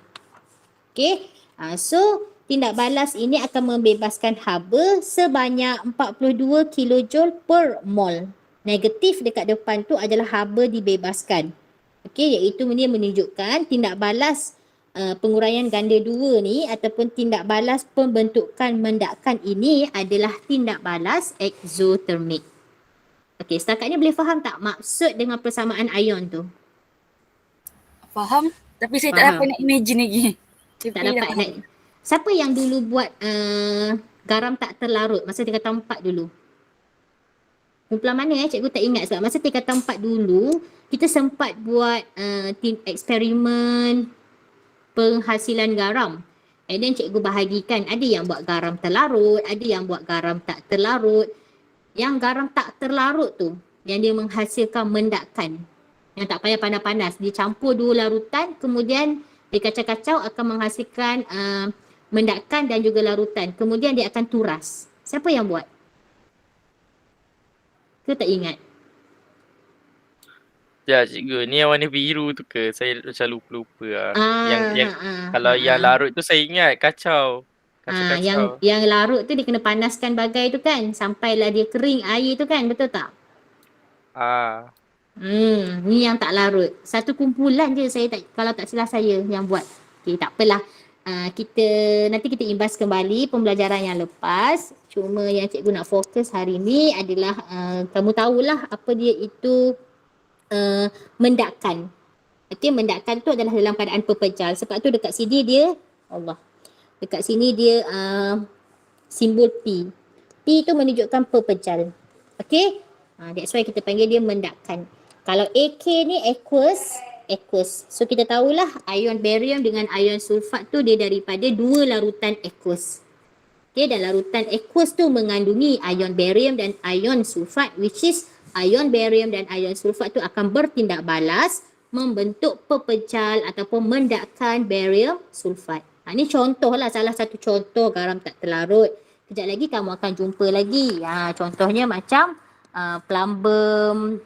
Okey. So tindak balas ini akan membebaskan haba sebanyak 42 kJ per mol. Negatif dekat depan tu adalah haba dibebaskan. Okey, iaitu dia menunjukkan tindak balas penguraian ganda 2 ni ataupun tindak balas pembentukan mendakan ini adalah tindak balas eksotermik. Okey, setakat ni boleh faham tak maksud dengan persamaan ion tu? Faham, tapi saya tak Faham. dapat nak imagine lagi. Tak dapat nak. Siapa yang dulu buat garam tak terlarut masa tingkatan 4 dulu? Kumpulan mana cikgu tak ingat sebab masa tingkatan 4 dulu kita sempat buat eksperimen penghasilan garam. And then cikgu bahagikan, ada yang buat garam terlarut, ada yang buat garam tak terlarut. Yang garam tak terlarut tu, yang dia menghasilkan mendakan. Yang tak payah panas-panas, dia campur 2 larutan, kemudian dia kacau-kacau akan menghasilkan mendakan dan juga larutan. Kemudian dia akan turas. Siapa yang buat? Kita tak ingat. Ya cikgu, ni yang warna biru tu ke? Saya macam lupa-lupa lah. Kalau yang larut tu saya ingat kacau. Yang larut tu dia kena panaskan bagai tu kan, sampailah dia kering air tu kan, betul tak? Ni yang tak larut. Satu kumpulan je kalau tak salah saya yang buat. Okey, tak apalah. Nanti kita imbas kembali pembelajaran yang lepas. Cuma yang cikgu nak fokus hari ni adalah kamu tahulah apa dia itu mendakan. Okey, mendakan tu adalah dalam keadaan pepejal. Sebab tu dekat sini dia dekat sini dia simbol P. P tu menunjukkan pepejal. Okey? That's why kita panggil dia mendakan. Kalau AK ni aqueous. So kita tahulah ion barium dengan ion sulfat tu dia daripada 2 larutan aqueous. Okey, dan larutan aqueous tu mengandungi ion barium dan ion sulfat, which is ion barium dan ion sulfat tu akan bertindak balas membentuk pepecah ataupun mendakan barium sulfat. Ini contohlah, salah satu contoh garam tak terlarut. Kejap lagi kamu akan jumpa lagi. Contohnya macam plumbum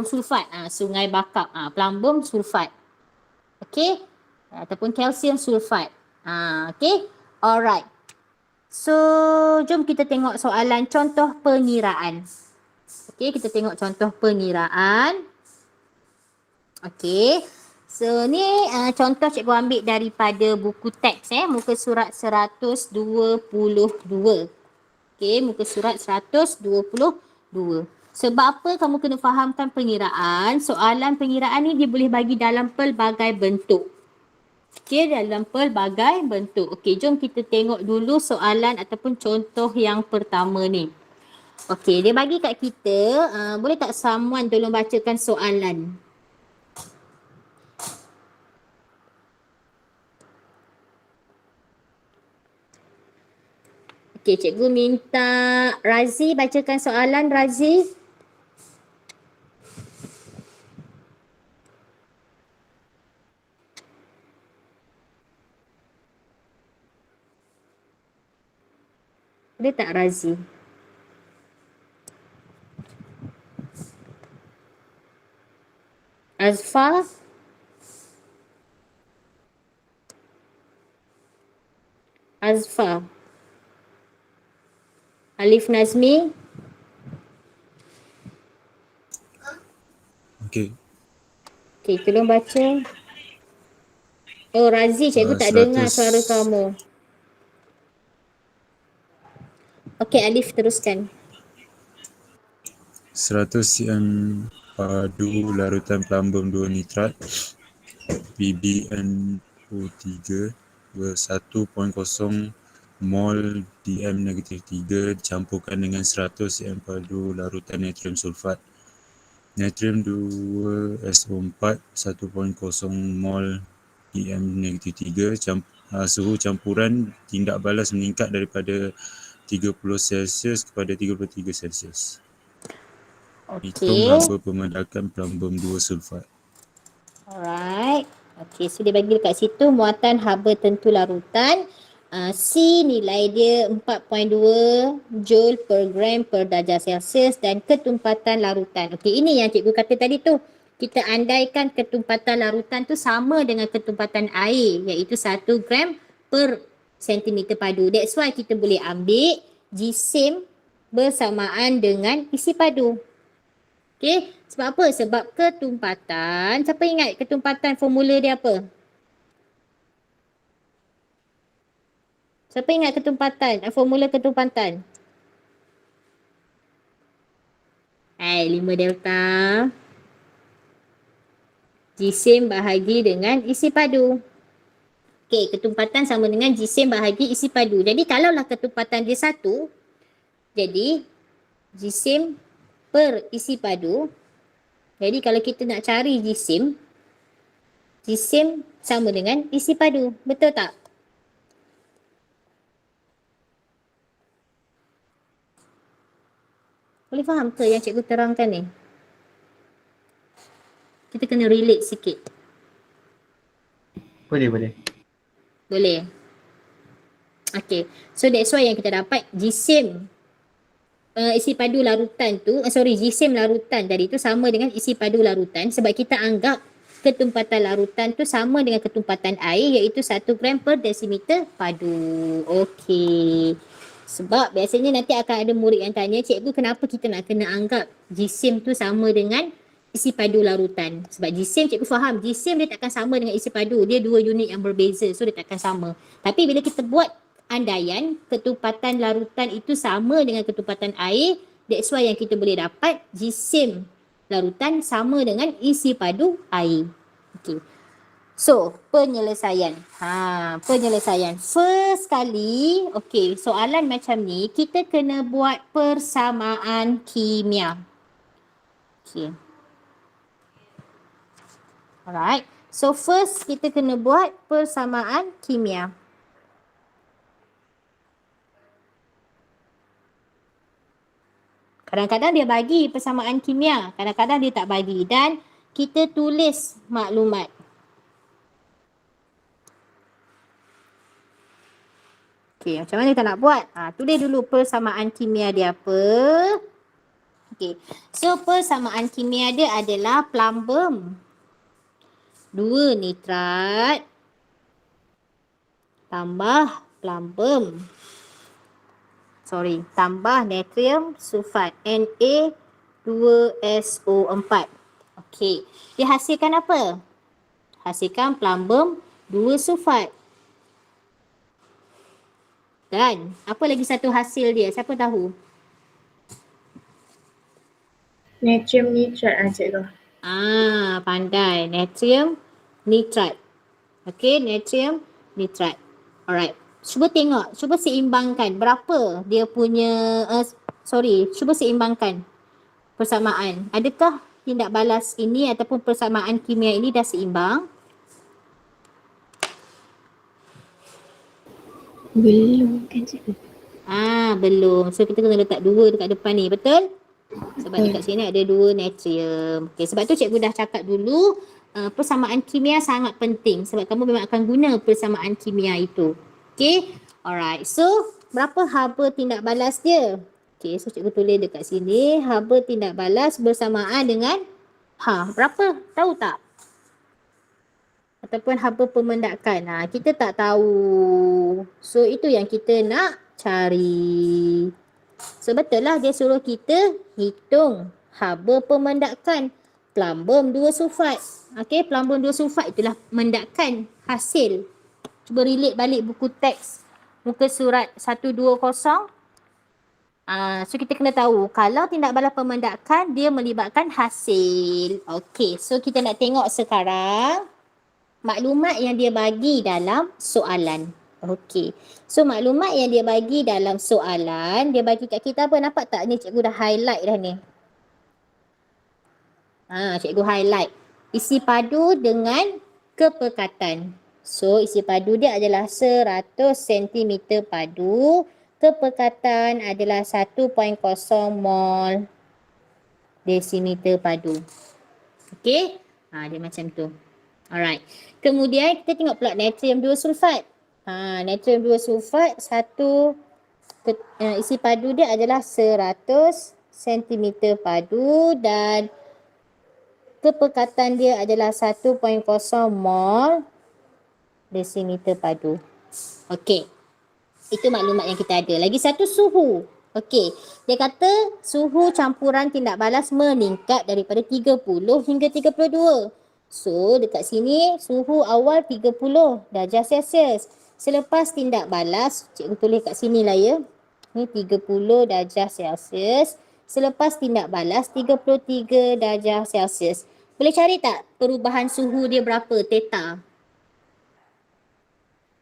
sulfat. Sungai Bakap. Plumbum sulfat. Okey? Ataupun kalsium sulfat. Okey? Alright. So, jom kita tengok soalan contoh pengiraan. Okey, kita tengok contoh pengiraan. Okey. So ni contoh cikgu ambil daripada buku teks muka surat 122. Okey, muka surat 122. Sebab apa kamu kena fahamkan pengiraan? Soalan pengiraan ni dia boleh bagi dalam pelbagai bentuk. Okey, dalam pelbagai bentuk. Okey, jom kita tengok dulu soalan ataupun contoh yang pertama ni. Okey, dia bagi kat kita, boleh tak someone tolong bacakan soalan? Okey, cikgu minta Razi bacakan soalan, Razi. Ada tak Razi? Azfar? Azfar? Alif Nazmi? Okey. Okey, tolong baca. Oh, Razi, cikgu tak 100. dengar suara kamu. Okey, Alif teruskan. 100 cm padu larutan plumbum 2 nitrat PbNO3 1.0 mol DM-3 dicampurkan dengan 100 cm padu larutan natrium sulfat natrium 2SO4 1.0 mol DM-3 suhu campuran tindak balas meningkat daripada 30 Celsius kepada 33 Celsius. Hitung Okey. haba pemadakan plumbum 2 sulfat. Alright. Okey, so dia bagi dekat situ muatan haba tentu larutan. C nilai dia 4.2 Joule per gram per darjah Celsius dan ketumpatan larutan. Okey, ini yang cikgu kata tadi tu. Kita andaikan ketumpatan larutan tu sama dengan ketumpatan air iaitu 1 gram per sentimeter padu. That's why kita boleh ambil jisim bersamaan dengan isi padu. Okey, sebab apa? Sebab ketumpatan, siapa ingat ketumpatan formula dia apa? Siapa ingat ketumpatan? Formula ketumpatan? 5 delta. Jisim bahagi dengan isi padu. Okey, ketumpatan sama dengan jisim bahagi isi padu. Jadi kalaulah ketumpatan dia 1, jadi jisim per isi padu. Jadi kalau kita nak cari jisim sama dengan isi padu. Betul tak? Boleh faham ke yang cikgu terangkan ni? Kita kena relate sikit. Boleh. Boleh. Okay. So that's why yang kita dapat jisim isi padu larutan tu, jisim larutan tadi tu sama dengan isi padu larutan sebab kita anggap ketumpatan larutan tu sama dengan ketumpatan air iaitu 1 gram per desimeter padu. Okey. Sebab biasanya nanti akan ada murid yang tanya, cikgu kenapa kita nak kena anggap jisim tu sama dengan isi padu larutan? Sebab jisim, cikgu faham, jisim dia takkan sama dengan isi padu. Dia 2 unit yang berbeza, so dia takkan sama. Tapi bila kita buat andaian ketumpatan larutan itu sama dengan ketumpatan air, that's why yang kita boleh dapat jisim larutan sama dengan isi padu air. Okey. So, penyelesaian. Penyelesaian. First kali, okey, soalan macam ni, kita kena buat persamaan kimia. Okey. Alright. So, first kita kena buat persamaan kimia. Kadang-kadang dia bagi persamaan kimia, kadang-kadang dia tak bagi dan kita tulis maklumat. Okey, macam mana kita nak buat? Tulis dulu persamaan kimia dia apa. Okey, so persamaan kimia dia adalah plumbum 2 nitrat tambah tambah natrium sulfat Na 2SO4. Okey. Dia hasilkan apa? Hasilkan plumbum 2 sulfat. Dan apa lagi satu hasil dia? Siapa tahu? Natrium nitrate cikgu. Pandai. Natrium nitrate. Okey, natrium nitrate. Alright. Cuba tengok, cuba seimbangkan berapa dia punya cuba seimbangkan persamaan. Adakah tindak balas ini ataupun persamaan kimia ini dah seimbang? Belum kan cikgu? Belum. So kita kena letak 2 dekat depan ni, betul? Sebab dekat sini ada 2 natrium. Okey, sebab tu cikgu dah cakap dulu persamaan kimia sangat penting sebab kamu memang akan guna persamaan kimia itu. Okey. Alright. So, berapa haba tindak balas dia? Okey, so cikgu tulis dekat sini haba tindak balas bersamaan dengan berapa? Tahu tak? Ataupun haba pemendakan. Kita tak tahu. So, itu yang kita nak cari. So, betul lah dia suruh kita hitung haba pemendakan plumbum 2 sulfat. Okey, plumbum 2 sulfat itulah mendakan hasil. Cuba relate balik buku teks muka surat 120. So kita kena tahu kalau tindak balas pemendakan dia melibatkan hasil. Okey, so kita nak tengok sekarang maklumat yang dia bagi dalam soalan. Okey. So maklumat yang dia bagi dalam soalan, dia bagi kat kita apa? Nampak tak ni cikgu dah highlight dah ni. Cikgu highlight. Isi padu dengan kepekatan. So isi padu dia adalah 100 cm padu. Kepekatan adalah 1.0 mol desimeter padu. Okey? Dia macam tu. Alright. Kemudian kita tengok pula natrium 2 sulfat. Natrium 2 sulfat isi padu dia adalah 100 cm padu dan kepekatan dia adalah 1.0 mol desimeter padu. Okey. Itu maklumat yang kita ada. Lagi satu suhu. Okey. Dia kata suhu campuran tindak balas meningkat daripada 30 hingga 32. So, dekat sini suhu awal 30 darjah Celsius. Selepas tindak balas, cikgu tulis kat sini lah ya. Ni 30 darjah Celsius. Selepas tindak balas 33 darjah Celsius. Boleh cari tak perubahan suhu dia berapa? Theta.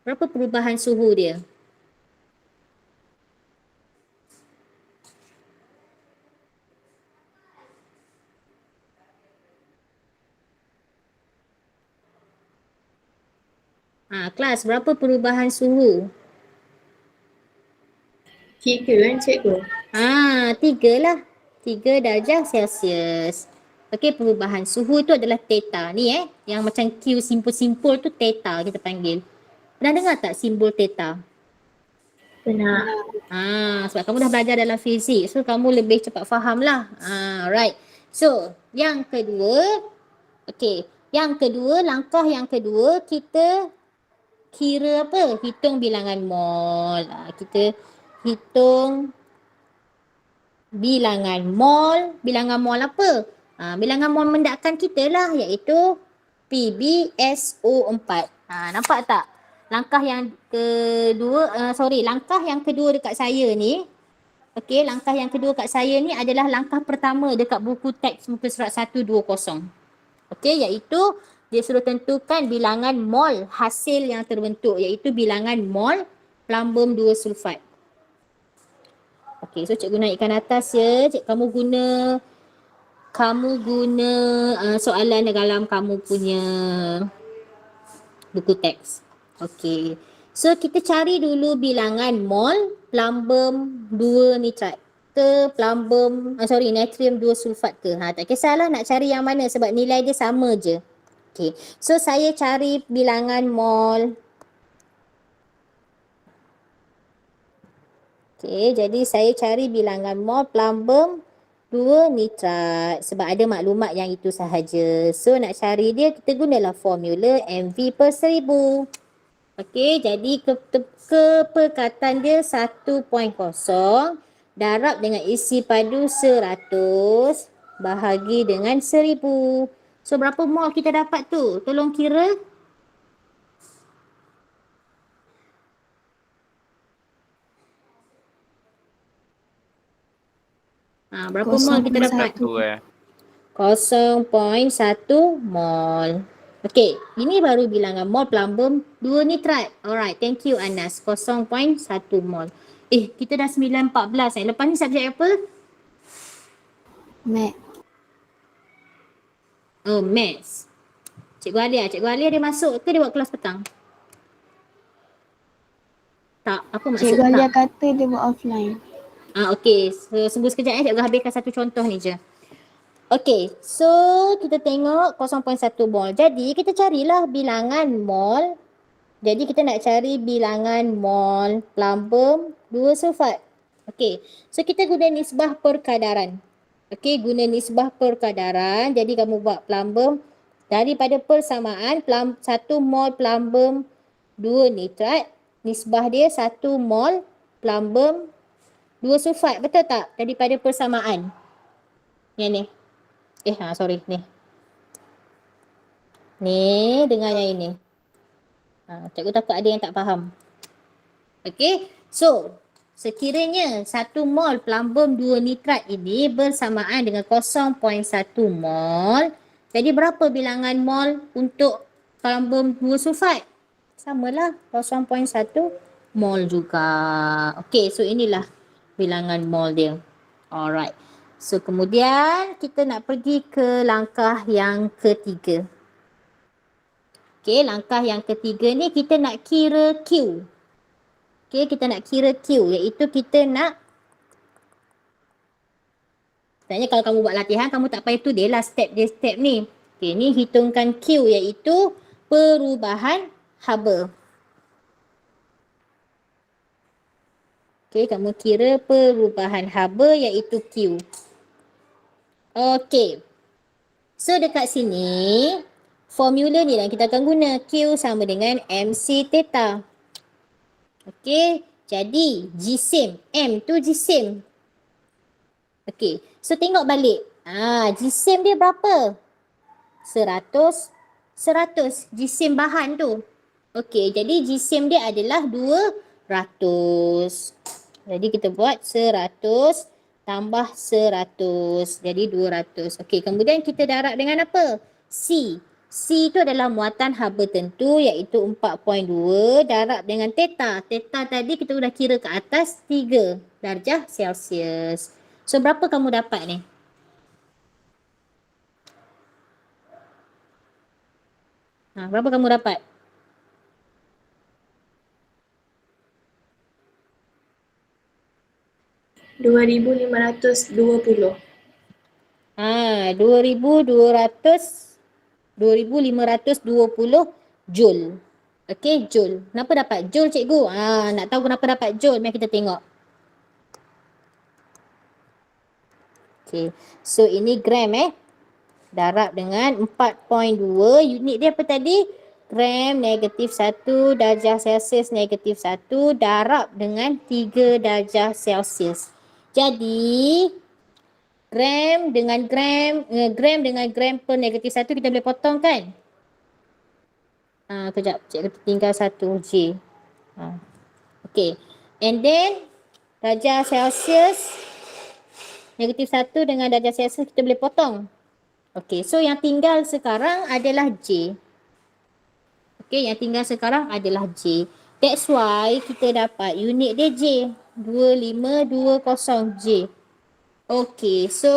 Berapa perubahan suhu dia? Kelas, berapa perubahan suhu? 3 kan cikgu? 3 lah. 3 darjah Celsius. Okey, perubahan suhu itu adalah theta. Ni yang macam Q simpul-simpul tu theta kita panggil. Pernah dengar tak simbol theta? Pernah. Sebab kamu dah belajar dalam fizik. So, kamu lebih cepat faham lah. Right. So, yang kedua. Okey. Langkah yang kedua, kita kira apa? Hitung bilangan mol. Kita hitung bilangan mol. Bilangan mol apa? Bilangan mol mendakan kita lah, iaitu PbSO4. Nampak tak? Langkah yang kedua dekat saya ni. Okey, langkah yang kedua kat saya ni adalah langkah pertama dekat buku teks muka surat 120. Okey, iaitu dia suruh tentukan bilangan mol hasil yang terbentuk, iaitu bilangan mol plumbum 2 sulfat. Okey, so cikgu naikkan atas ya. Kamu guna soalan dalam kamu punya buku teks. Okey. So kita cari dulu bilangan mol plumbum 2 nitrat ke natrium 2 sulfat ke. Tak kisahlah nak cari yang mana sebab nilai dia sama je. Okey. So saya cari bilangan mol. Okey, jadi saya cari bilangan mol plumbum 2 nitrat sebab ada maklumat yang itu sahaja. So nak cari dia kita gunalah formula mv/1000. Okey, jadi kepekatan dia 1.0 darab dengan isi padu 100 bahagi dengan 1000. So berapa mol kita dapat tu? Tolong kira. Berapa mol kita dapat? 0.1 mol. Okey, ini baru bilangan mol plumbum 2 nitrat. Alright, thank you Anas. 0.1 mol. Kita dah 9.14. Lepas ni subjek apa? Mat. Oh, maths. Cikgu Alia dia masuk ke dia buat kelas petang? Tak, apa maksud Cikgu tak? Alia kata dia buat offline. Okey. So, sungguh sekejap cikgu habiskan satu contoh ni je. Okey, so kita tengok 0.1 mol. Jadi kita carilah bilangan mol. Jadi kita nak cari bilangan mol plumbum 2 sulfat. Okey, so kita guna nisbah perkadaran. Okey, guna nisbah perkadaran. Jadi kamu buat plumbum daripada persamaan 1 mol plumbum 2 nitrat, nisbah dia 1 mol plumbum 2 sulfat. Betul tak? Daripada persamaan. Yang ni. Sorry, ni. Ni dengan yang ini. Cikgu takut ada yang tak faham. Okey, so sekiranya 1 mol plumbum 2 nitrat ini bersamaan dengan 0.1 mol, jadi berapa bilangan mol untuk plumbum 2 sulfat? Samalah, 0.1 mol juga. Okey, so inilah bilangan mol dia. Alright. So kemudian kita nak pergi ke langkah yang ketiga. Okey, langkah yang ketiga ni kita nak kira Q. Okey, kita nak kira Q, iaitu kita nak, sebenarnya kalau kamu buat latihan, kamu tak payah tulis lah step ni. Okey, ni hitungkan Q, iaitu perubahan haba. Okey, kamu kira perubahan haba iaitu Q. Okey. So dekat sini, formula ni yang kita akan guna. Q sama dengan MC theta. Okey, jadi jisim. M tu jisim. Okey, so tengok balik. Jisim dia berapa? 100. Jisim bahan tu. Okey, jadi jisim dia adalah 200. Jadi kita buat 100 tambah 100. Jadi 200. Okey, kemudian kita darab dengan apa? C. C itu adalah muatan haba tentu iaitu 4.2 darab dengan theta. Theta tadi kita dah kira ke atas 3 darjah Celsius. So berapa kamu dapat ni? Berapa kamu dapat? 2,520. 2,520 joule. Okey, joule. Kenapa dapat joule cikgu? Nak tahu kenapa dapat joule? Mari kita tengok. Okey, so ini gram darab dengan 4.2. Unit dia apa tadi? Gram negatif 1 darjah Celsius negatif 1 darab dengan 3 darjah Celsius. Jadi gram dengan gram per negatif 1 kita boleh potong kan? Kejap, cikgu tinggal 1 J. Okay. And then darjah Celsius negatif 1 dengan darjah Celsius kita boleh potong. Okay, so yang tinggal sekarang adalah J. Okay, yang tinggal sekarang adalah J. That's why kita dapat unit dia J. 2520 J. Okay, so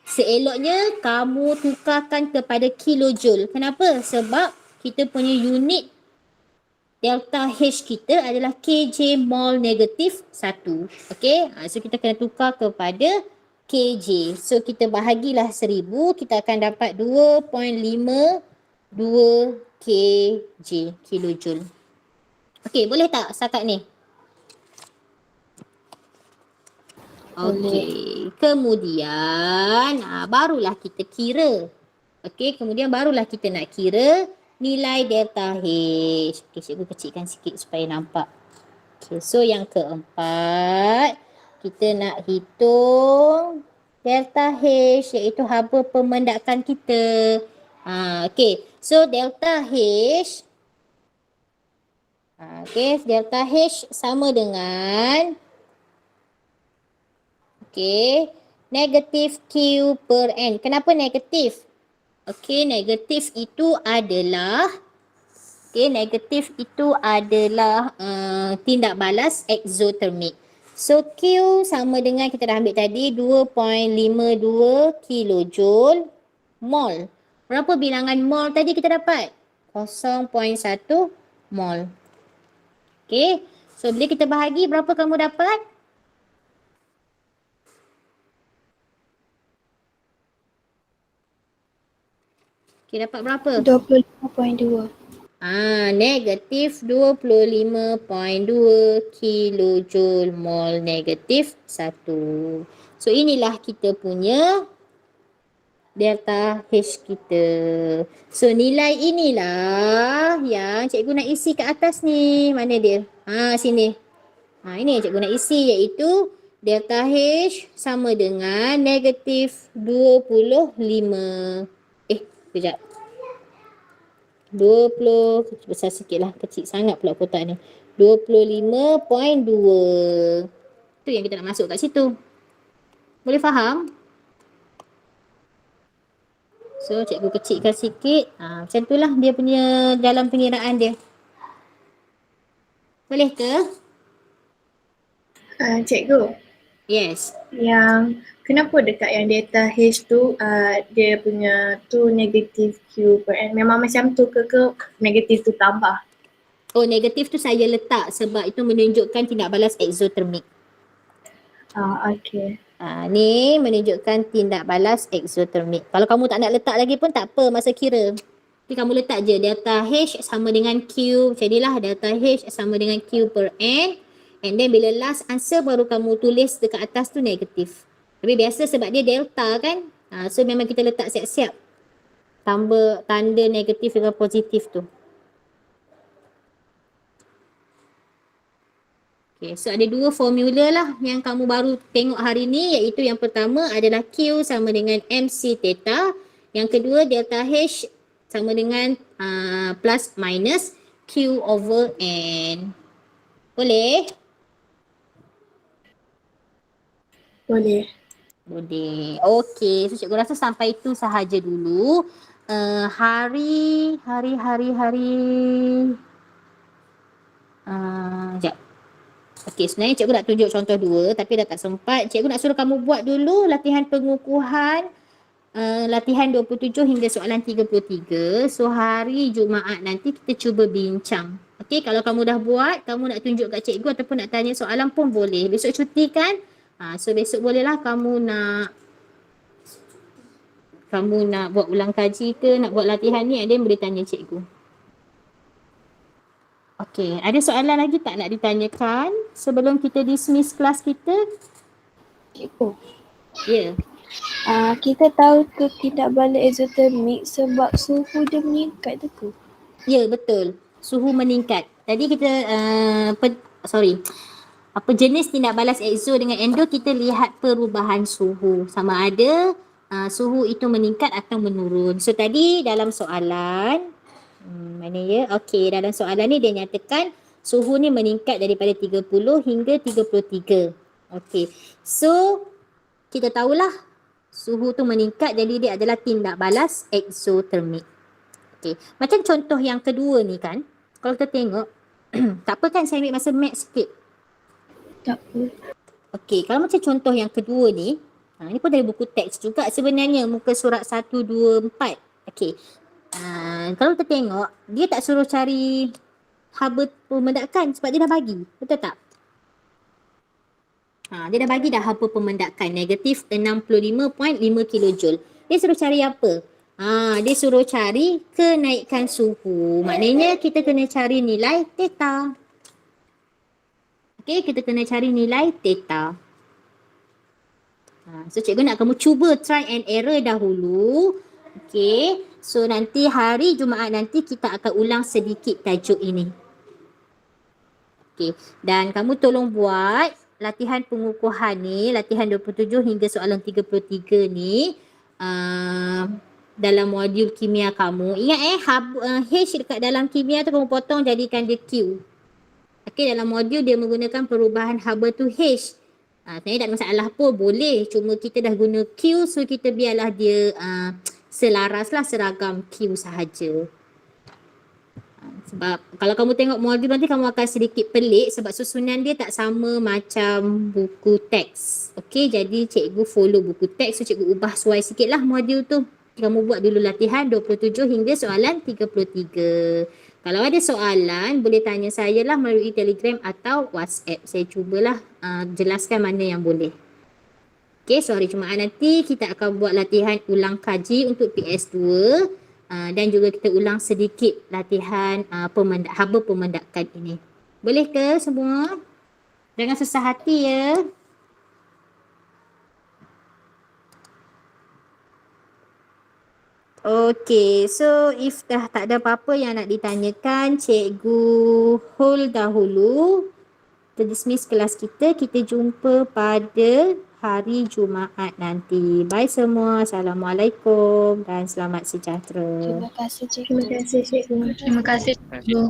seeloknya kamu tukarkan kepada kilojoule. Kenapa? Sebab kita punya unit delta H kita adalah kJ mol negatif 1. Okay, so kita kena tukar kepada kJ. So kita bahagilah 1000, kita akan dapat 2.52 kJ, kilojoule. Okay, boleh tak setakat ni? Okey, kemudian barulah kita kira. Okey, kemudian barulah kita nak kira nilai delta H. Okey, cikgu kecilkan sikit supaya nampak. Okey, so yang keempat, kita nak hitung delta H iaitu haba pemendakan kita. Okay, so delta H delta H sama dengan negatif Q per N. Kenapa negatif? Negatif itu adalah tindak balas exothermic. So Q sama dengan kita dah ambil tadi 2.52 kilojoule mol. Berapa bilangan mol tadi kita dapat? 0.1 mol. Okay, so bila kita bahagi berapa kamu dapat? Okay, dapat berapa? 25.2. Negatif 25.2 kilojoule mol negatif 1. So inilah kita punya delta H kita. So nilai inilah yang cikgu nak isi kat atas ni. Mana dia? Sini. Ini yang cikgu nak isi iaitu delta H sama dengan negatif 25. Kejap. 20, besar sikit lah, kecil sangat pula kotak ni. 25.2. Tu yang kita nak masuk kat situ. Boleh faham? So cikgu kecilkan sikit. Macam tu lah dia punya dalam pengiraan dia. Boleh ke? Cikgu. Yes. Yang kenapa dekat yang delta H tu dia punya tu negatif Q per N? Memang macam tu ke negatif tu tambah? Negatif tu saya letak sebab itu menunjukkan tindak balas exothermic. Okay. Ni menunjukkan tindak balas exothermic. Kalau kamu tak nak letak lagi pun tak apa masa kira. Tapi kamu letak je delta H sama dengan Q. Jadilah delta H sama dengan Q per N. And then bila last answer baru kamu tulis dekat atas tu negatif. Tapi biasa sebab dia delta kan. So memang kita letak siap-siap. Tambah tanda negatif dengan positif tu. Okay, so ada dua formula lah yang kamu baru tengok hari ni, iaitu yang pertama adalah Q sama dengan MC theta. Yang kedua delta H sama dengan plus minus Q over N. Boleh? Boleh. Okey, so cikgu rasa sampai itu sahaja dulu. Hari. Sekejap. Okey, sebenarnya cikgu nak tunjuk contoh 2 tapi dah tak sempat. Cikgu nak suruh kamu buat dulu latihan pengukuhan. Latihan 27 hingga soalan 33. So hari Jumaat nanti kita cuba bincang. Okey, kalau kamu dah buat, kamu nak tunjuk kat cikgu ataupun nak tanya soalan pun boleh. Besok cuti kan? So besok bolehlah kamu nak buat ulang kaji ke, nak buat latihan ni, ada yang boleh tanya cikgu. Okey, ada soalan lagi tak nak ditanyakan sebelum kita dismiss kelas kita? Cikgu. Ya. Kita tahu ke tindak balas exothermic sebab suhu dia meningkat tu ke? Ya, betul. Suhu meningkat. Tadi kita jenis tindak balas exo dengan endo, kita lihat perubahan suhu. Sama ada suhu itu meningkat atau menurun. So tadi dalam soalan, mana ya? Okey, dalam soalan ni dia nyatakan suhu ni meningkat daripada 30 hingga 33. Okey. So kita tahulah suhu tu meningkat, jadi dia adalah tindak balas exothermic. Okey. Macam contoh yang kedua ni kan, kalau kita tengok tak apa kan saya ambil masa math sikit. Tak apa. Okey, kalau macam contoh yang kedua ni, ni pun dari buku teks juga sebenarnya, muka surat 124. Okey. Kalau kita tengok, dia tak suruh cari haba pemendakan sebab dia dah bagi. Betul tak? Dia dah bagi dah haba pemendakan negatif 65.5 kilojoule. Dia suruh cari apa? Dia suruh cari kenaikan suhu. Maknanya kita kena cari nilai theta. Okey, kita kena cari nilai theta. So cikgu nak kamu cuba try and error dahulu. Okey, so nanti hari Jumaat nanti kita akan ulang sedikit tajuk ini. Okey, dan kamu tolong buat latihan pengukuhan ni, latihan 27 hingga soalan 33 ni dalam modul kimia kamu. Ingat H dekat dalam kimia tu kamu potong jadikan dia Q. Okey, dalam modul dia menggunakan perubahan haba tu H. Sebenarnya tak ada masalah pun, boleh. Cuma kita dah guna Q, so kita biarlah dia selaras lah, seragam Q sahaja. Sebab kalau kamu tengok modul nanti kamu akan sedikit pelik sebab susunan dia tak sama macam buku teks. Okey, jadi cikgu follow buku teks, so cikgu ubah suai sikit lah modul tu. Kamu buat dulu latihan 27 hingga soalan 33. Kalau ada soalan boleh tanya saya lah melalui Telegram atau WhatsApp. Saya cubalah jelaskan mana yang boleh. Okey, so hari Jumaat nanti kita akan buat latihan ulang kaji untuk PS2. Dan juga kita ulang sedikit latihan haba pemendakan ini. Boleh ke semua? Jangan susah hati ya. Okay, so if dah tak ada apa-apa yang nak ditanyakan, cikgu hold dahulu. Kita dismiss kelas kita. Kita jumpa pada hari Jumaat nanti. Bye semua. Assalamualaikum dan selamat sejahtera. Terima kasih cikgu. Terima kasih cikgu.